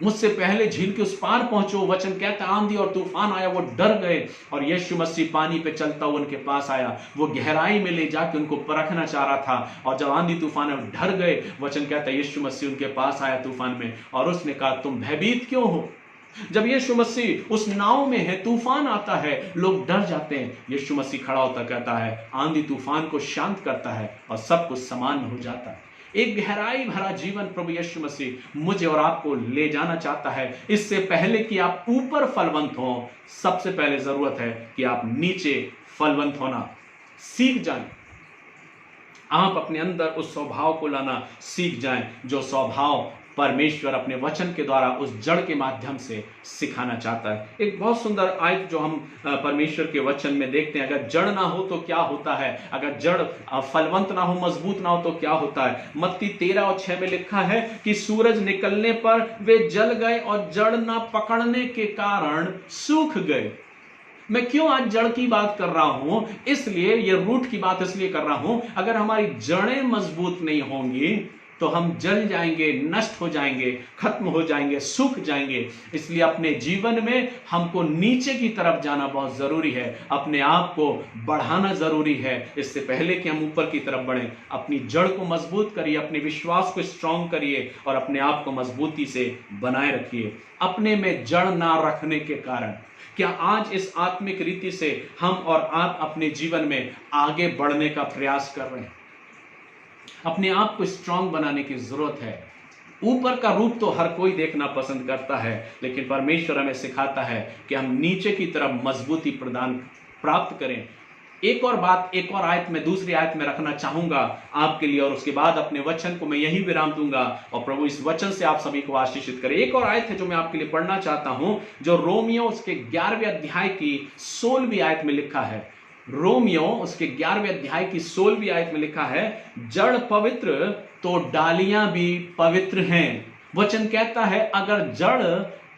मुझसे पहले झील के उस पार पहुंचो, वचन कहता आंधी और तूफान आया, वो डर गए और यीशु मसीह पानी पे चलता हुआ उनके पास आया। वो गहराई में ले जाके उनको परखना चाह रहा था और जब आंधी तूफान है डर गए। वचन कहता यीशु मसीह उनके पास आया तूफान में और उसने कहा तुम भयभीत क्यों हो। जब यीशु मसीह उस नाव में है, तूफान आता है, लोग डर जाते हैं। यीशु मसीह खड़ा होता कहता है, आंधी तूफान को शांत करता है और सब कुछ सामान्य हो जाता है। एक गहराई भरा जीवन प्रभु यीशु मसीह मुझे और आपको ले जाना चाहता है। इससे पहले कि आप ऊपर फलवंत हो, सबसे पहले जरूरत है कि आप नीचे फलवंत होना सीख जाएं। आप अपने अंदर उस स्वभाव को लाना सीख जाएं जो स्वभाव परमेश्वर अपने वचन के द्वारा उस जड़ के माध्यम से सिखाना चाहता है। एक बहुत सुंदर आयत जो हम परमेश्वर के वचन में देखते हैं, अगर जड़ ना हो तो क्या होता है, अगर जड़ फलवंत ना हो, मजबूत ना हो तो क्या होता है। मत्ती 13:6 में लिखा है कि सूरज निकलने पर वे जल गए और जड़ ना पकड़ने के कारण सूख गए। मैं क्यों आज जड़ की बात कर रहा हूं, इसलिए ये रूट की बात इसलिए कर रहा हूं, अगर हमारी जड़ें मजबूत नहीं होंगी तो हम जल जाएंगे, नष्ट हो जाएंगे, खत्म हो जाएंगे, सूख जाएंगे। इसलिए अपने जीवन में हमको नीचे की तरफ जाना बहुत जरूरी है, अपने आप को बढ़ाना जरूरी है। इससे पहले कि हम ऊपर की तरफ बढ़ें, अपनी जड़ को मजबूत करिए, अपने विश्वास को स्ट्रांग करिए और अपने आप को मजबूती से बनाए रखिए। अपने में जड़ ना रखने के कारण क्या आज इस आत्मिक रीति से हम और आप अपने जीवन में आगे बढ़ने का प्रयास कर रहे हैं? अपने आप को स्ट्रांग बनाने की जरूरत है। ऊपर का रूप तो हर कोई देखना पसंद करता है, लेकिन परमेश्वर हमें सिखाता है कि हम नीचे की तरफ मजबूती प्राप्त करें। एक और बात, एक और आयत में, दूसरी आयत में रखना चाहूंगा आपके लिए और उसके बाद अपने वचन को मैं यही विराम दूंगा और प्रभु इस वचन से आप सभी को आशीषित करे। एक और आयत है जो मैं आपके लिए पढ़ना चाहता हूं, जो रोमियो उसके 11वें अध्याय की 16वीं आयत में लिखा है। रोमियो उसके 11वें अध्याय की 16वीं आयत में लिखा है, जड़ पवित्र तो डालियां भी पवित्र हैं। वचन कहता है अगर जड़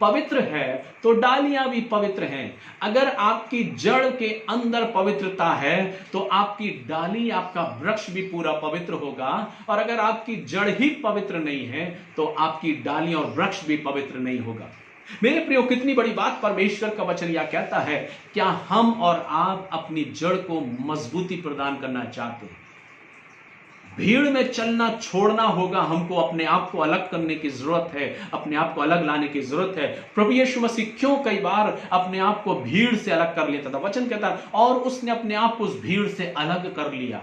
पवित्र है तो डालियां भी पवित्र हैं। अगर आपकी जड़ के अंदर पवित्रता है तो आपकी डाली, आपका वृक्ष भी पूरा पवित्र होगा। और अगर आपकी जड़ ही पवित्र नहीं है तो आपकी डाली और वृक्ष भी पवित्र नहीं होगा। मेरे प्रियो, कितनी बड़ी बात परमेश्वर का वचन यह कहता है। क्या हम और आप अपनी जड़ को मजबूती प्रदान करना चाहते हैं? भीड़ में चलना छोड़ना होगा, हमको अपने आप को अलग करने की जरूरत है, अपने आप को अलग लाने की जरूरत है। प्रभु यीशु मसीह क्यों कई बार अपने आप को भीड़ से अलग कर लेता था? वचन कहता है और उसने अपने आप को उस भीड़ से अलग कर लिया।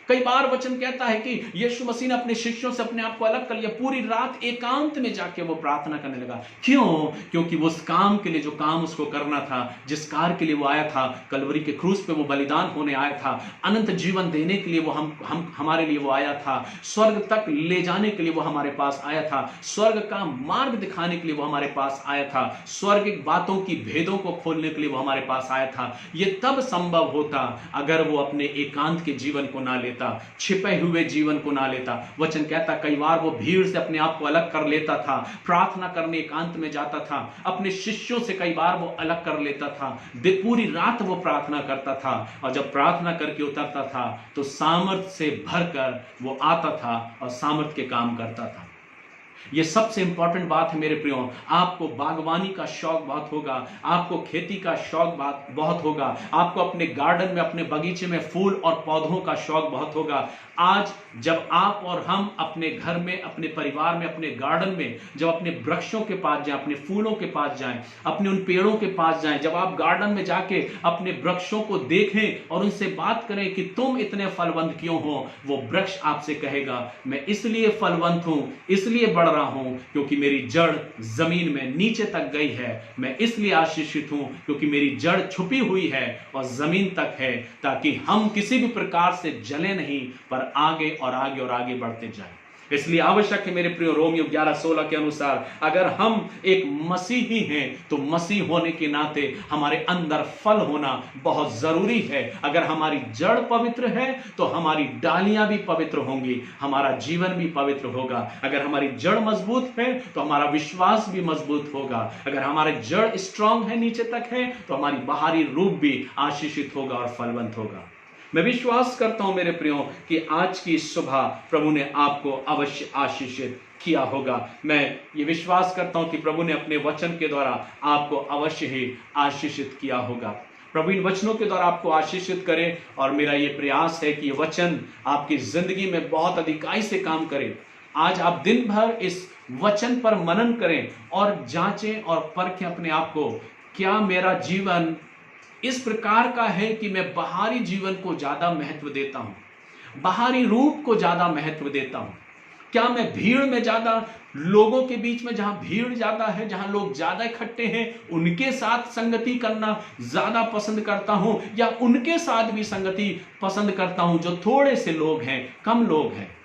कई बार वचन कहता है कि यीशु मसीह ने अपने शिष्यों से अपने आप को अलग कर लिया। पूरी रात एकांत में जाके वो प्रार्थना करने लगा। क्यों? क्योंकि वो उस काम के लिए, जो काम उसको करना था, जिस कार्य के लिए वो आया था, कलवरी के क्रूस पे वो बलिदान होने आया था, अनंत जीवन देने के लिए वो हमारे लिए वो आया था, स्वर्ग तक ले जाने के लिए वो हमारे पास आया था, स्वर्ग का मार्ग दिखाने के लिए वो हमारे पास आया था, स्वर्गिक बातों की भेदों को खोलने के लिए वो हमारे पास आया था। ये तब संभव होता अगर वो अपने एकांत के जीवन को ना लेता। लेता, छिपे हुए जीवन को ना लेता। वचन कहता कई बार वो भीड़ से अपने आप को अलग कर लेता था, प्रार्थना करने एकांत में जाता था, अपने शिष्यों से कई बार वो अलग कर लेता था, पूरी रात वो प्रार्थना करता था, और जब प्रार्थना करके उतरता था तो सामर्थ से भरकर वो आता था और सामर्थ के काम करता था। ये सबसे इंपॉर्टेंट बात है मेरे प्रियो। आपको बागवानी का शौक बहुत होगा, आपको खेती का शौक बहुत होगा, आपको अपने गार्डन में, अपने बगीचे में फूल और पौधों का शौक बहुत होगा। आज जब आप और हम अपने घर में, अपने परिवार में, अपने गार्डन में जब अपने वृक्षों के पास जाएं, अपने फूलों के पास जाएं, अपने उन पेड़ों के पास जाएं, जब आप गार्डन में जाके अपने वृक्षों को देखें और उनसे बात करें कि तुम इतने फलवंत क्यों हो, वो वृक्ष आपसे कहेगा मैं इसलिए फलवंत हूं, इसलिए बढ़ रहा हूं क्योंकि मेरी जड़ जमीन में नीचे तक गई है। मैं इसलिए आशीषित हूं क्योंकि मेरी जड़ छुपी हुई है और जमीन तक है, ताकि हम किसी भी प्रकार से जले नहीं पर आगे और आगे और आगे बढ़ते जाएं। इसलिए आवश्यक है मेरे प्रिय, रोमियो 11:16 के अनुसार अगर हम एक मसीही हैं तो मसीह होने के नाते हमारे अंदर फल होना बहुत जरूरी है। अगर हमारी जड़ पवित्र है तो हमारी डालियां भी पवित्र होंगी, हमारा जीवन भी पवित्र होगा। अगर हमारी जड़ मजबूत है तो हमारा विश्वास भी मजबूत होगा। अगर हमारी जड़ स्ट्रांग है, नीचे तक है, तो हमारी बाहरी रूप भी आशीषित होगा और फलवंत होगा। मैं विश्वास करता हूं मेरे प्रियो कि आज की सुबह प्रभु ने आपको अवश्य आशीषित किया होगा। मैं ये विश्वास करता हूं कि प्रभु ने अपने वचन के द्वारा आपको अवश्य ही आशीषित किया होगा। प्रभु इन वचनों के द्वारा आपको आशीषित करे और मेरा ये प्रयास है कि ये वचन आपकी जिंदगी में बहुत अधिकाई से काम करे। आज आप दिन भर इस वचन पर मनन करें और जांचें और परखें अपने आप को, क्या मेरा जीवन इस प्रकार का है कि मैं बाहरी जीवन को ज्यादा महत्व देता हूं, बाहरी रूप को ज्यादा महत्व देता हूं? क्या मैं भीड़ में ज्यादा, लोगों के बीच में जहां भीड़ ज्यादा है, जहां लोग ज्यादा इकट्ठे हैं, उनके साथ संगति करना ज्यादा पसंद करता हूं, या उनके साथ भी संगति पसंद करता हूं जो थोड़े से लोग हैं, कम लोग हैं?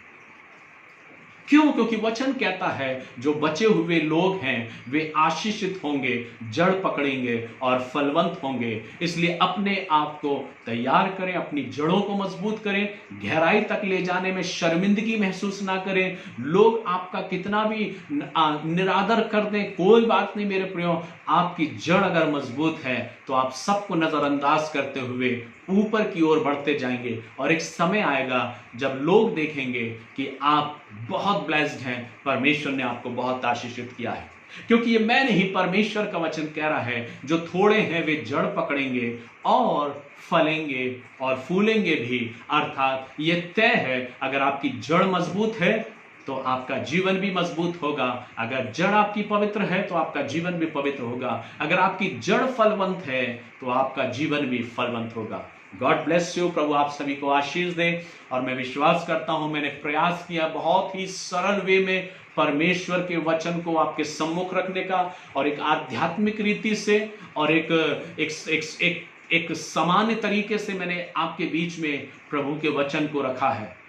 क्यों? क्योंकि वचन कहता है जो बचे हुए लोग हैं वे आशीषित होंगे, जड़ पकड़ेंगे और फलवंत होंगे। इसलिए अपने आप को तैयार करें, अपनी जड़ों को मजबूत करें, गहराई तक ले जाने में शर्मिंदगी महसूस ना करें। लोग आपका कितना भी निरादर कर दें, कोई बात नहीं मेरे प्रियो, आपकी जड़ अगर मजबूत है तो आप सबको नजरअंदाज करते हुए ऊपर की ओर बढ़ते जाएंगे। और एक समय आएगा जब लोग देखेंगे कि आप बहुत ब्लेस्ड हैं, परमेश्वर ने आपको बहुत आशीषित किया है। क्योंकि ये मैं नहीं, परमेश्वर का वचन कह रहा है जो थोड़े हैं वे जड़ पकड़ेंगे और फलेंगे और फूलेंगे भी। अर्थात ये तय है, अगर आपकी जड़ मजबूत है तो आपका जीवन भी मजबूत होगा। अगर जड़ आपकी पवित्र है तो आपका जीवन भी पवित्र होगा। अगर आपकी जड़ फलवंत है तो आपका जीवन भी फलवंत होगा। God bless you. प्रभु आप सभी को आशीष दे। और मैं विश्वास करता हूं, मैंने प्रयास किया बहुत ही सरल वे में परमेश्वर के वचन को आपके सम्मुख रखने का, और एक आध्यात्मिक रीति से और एक सामान्य तरीके से मैंने आपके बीच में प्रभु के वचन को रखा है।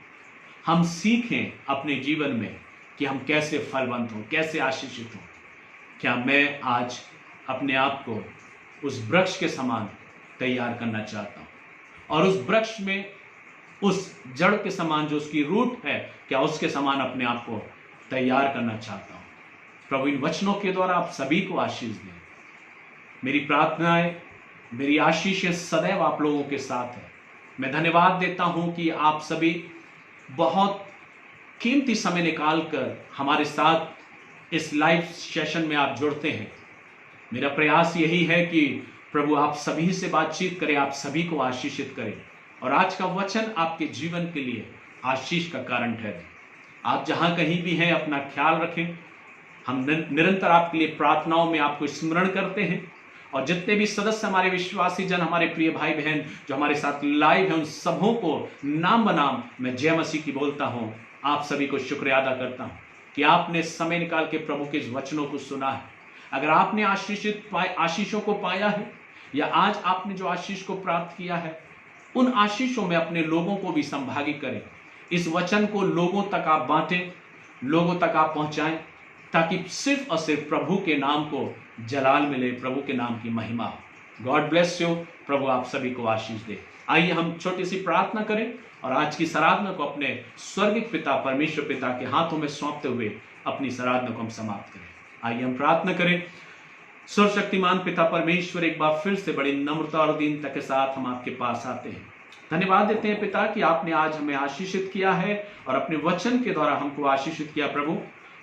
हम सीखें अपने जीवन में कि हम कैसे फलवंत हों, कैसे आशीषित हों। क्या मैं आज अपने आप को उस वृक्ष के समान तैयार करना चाहता हूं, और उस वृक्ष में उस जड़ के समान जो उसकी रूट है, क्या उसके समान अपने आप को तैयार करना चाहता हूं? प्रभु इन वचनों के द्वारा आप सभी को आशीष दें। मेरी प्रार्थनाएं, मेरी आशीषें सदैव आप लोगों के साथ है। मैं धन्यवाद देता हूं कि आप सभी बहुत कीमती समय निकालकर हमारे साथ इस लाइव सेशन में आप जुड़ते हैं। मेरा प्रयास यही है कि प्रभु आप सभी से बातचीत करें, आप सभी को आशीषित करें, और आज का वचन आपके जीवन के लिए आशीष का कारण ठहरे। आप जहां कहीं भी हैं अपना ख्याल रखें। हम निरंतर आपके लिए प्रार्थनाओं में आपको स्मरण करते हैं, और जितने भी सदस्य हमारे विश्वासी जन, हमारे प्रिय भाई बहन जो हमारे साथ लाइव हैं, उन सबों को नाम बनाम मैं जय मसीह की बोलता हूं। आप सभी को शुक्रिया अदा करता हूं कि आपने समय निकाल के प्रभु के इस वचनों को सुना है। अगर आपने आशीषों को पाया है, या आज आपने जो आशीष को प्राप्त किया है, उन आशीषों में अपने लोगों को भी संभागी करें। इस वचन को लोगों तक आप बांटें, लोगों तक आप पहुंचाएं, ताकि सिर्फ और सिर्फ प्रभु के नाम को जलाल मिले, प्रभु के नाम की महिमा। God bless you. प्रभु आप सभी को आशीष दे। आइए हम छोटी सी प्रार्थना करें और आज की आराधना को अपने स्वर्गिक पिता परमेश्वर पिता के हाथों में सौंपते हुए अपनी आराधना को हम समाप्त करें। आइए हम प्रार्थना करें। सर्वशक्तिमान पिता परमेश्वर, एक बार फिर से बड़ी नम्रता और दीनता के साथ हम आपके पास आते हैं। धन्यवाद देते हैं पिता कि आपने आज हमें आशीषित किया है और अपने वचन के द्वारा हमको आशीषित किया प्रभु।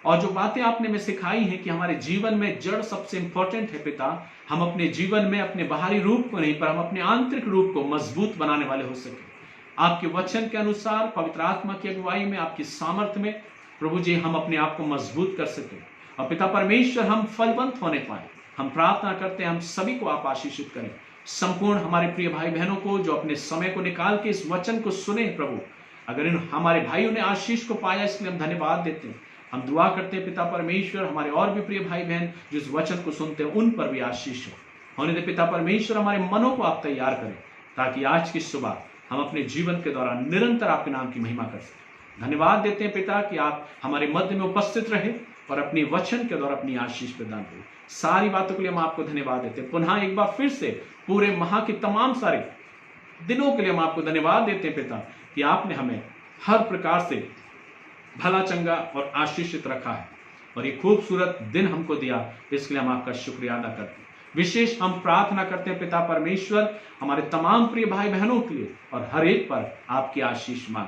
और जो बातें आपने हमें सिखाई हैं कि हमारे जीवन में जड़ सबसे इंपॉर्टेंट है पिता, हम अपने जीवन में अपने बाहरी रूप को नहीं पर हम अपने आंतरिक रूप को मजबूत बनाने वाले हो सके। आपके वचन के अनुसार पवित्र आत्मा की अगुवाई में, आपकी सामर्थ्य में प्रभु जी हम अपने आप को मजबूत कर सके और पिता परमेश्वर हम फलवंत होने पाए। हम प्रार्थना करते हैं हम सभी को आप आशीषित करें। संपूर्ण हमारे प्रिय भाई बहनों को जो अपने समय को निकाल के इस वचन को सुने प्रभु, अगर इन हमारे भाइयों ने आशीष को पाया इसलिए हम धन्यवाद देते हैं। हम दुआ करते हैं पिता परमेश्वर हमारे और भी प्रिय भाई बहन जो इस वचन को सुनते हैं उन पर भी आशीष हो होने दे। पिता परमेश्वर हमारे मनों को आप तैयार करें ताकि आज की सुबह हम अपने जीवन के दौरान निरंतर आपके नाम की महिमा कर सकें। धन्यवाद देते हैं पिता कि आप हमारे मध्य में उपस्थित रहे और अपने वचन के द्वारा अपनी आशीष प्रदान करें। सारी बातों के लिए हम आपको धन्यवाद देते हैं। पुनः एक बार फिर से पूरे माह के तमाम सारे दिनों के लिए हम आपको धन्यवाद देते हैं पिता कि आपने हमें हर प्रकार से भला चंगा और आशीषित रखा है और ये खूबसूरत दिन हमको दिया, इसके लिए हम आपका शुक्रिया अदा करते हैं। विशेष हम प्रार्थना करते हैं पिता परमेश्वर हमारे तमाम प्रिय भाई बहनों के लिए और हर एक पर आपकी आशीष मांग,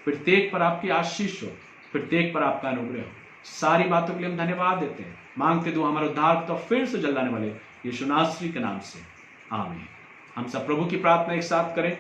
प्रत्येक पर आपकी आशीष हो, प्रत्येक पर आपका अनुग्रह हो। सारी बातों के लिए हम धन्यवाद देते हैं। मांगते दो हमारे उद्धार तो फिर से जलाने वाले यीशु नासरी के नाम से, आमीन। हम सब प्रभु की प्रार्थना एक साथ करें।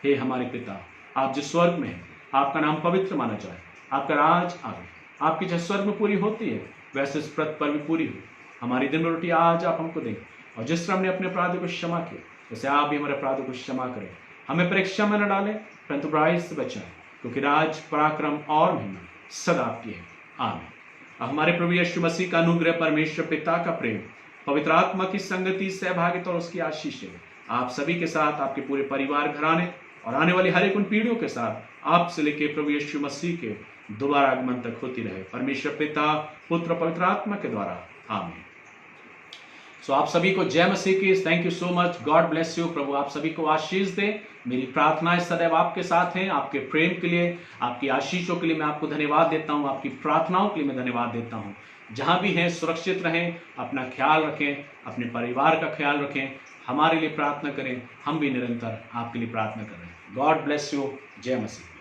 हे हमारे पिता, आप जो स्वर्ग में हैं, आपका नाम पवित्र माना जाए, आपका राज आवे, आपकी जैसे स्वर्ग में पूरी होती है वैसे इस पृथ्वी पर भी पूरी हो। हमारी दिन में रोटी आज आप हमको दें और जिस तरह हमने अपने अपराधों को क्षमा किया वैसे आप भी हमारे अपराधों को क्षमा करें। हमें परीक्षा में न डालें परंतु बुराई से बचाएं, क्योंकि राज पराक्रम और महिमा सदा आपकी है, आमीन। हमारे प्रभु यीशु मसीह का अनुग्रह, परमेश्वर पिता का प्रेम, पवित्र आत्मा की संगति, सहभागिता और उसकी आशीष आप सभी के साथ, आपके पूरे परिवार, घराने और आने वाली हर एक उन पीढ़ियों के साथ आपसे लेके प्रभु यीशु मसीह के दोबारा आगमन तक होती रहे, परमेश्वर पिता, पुत्र, पवित्र आत्मा के द्वारा, आमीन। सो आप सभी को जय मसीह की। Thank you so much. God bless you. प्रभु आप सभी को आशीष दे। मेरी प्रार्थनाएं सदैव आपके साथ हैं। आपके प्रेम के लिए, आपकी आशीषों के लिए मैं आपको धन्यवाद देता हूं। आपकी प्रार्थनाओं के लिए मैं धन्यवाद देता हूं। जहां भी हैं सुरक्षित रहें, अपना ख्याल रखें, अपने परिवार का ख्याल रखें, हमारे लिए प्रार्थना करें। हम भी निरंतर आपके लिए प्रार्थना करें। God bless you. जय मसीह।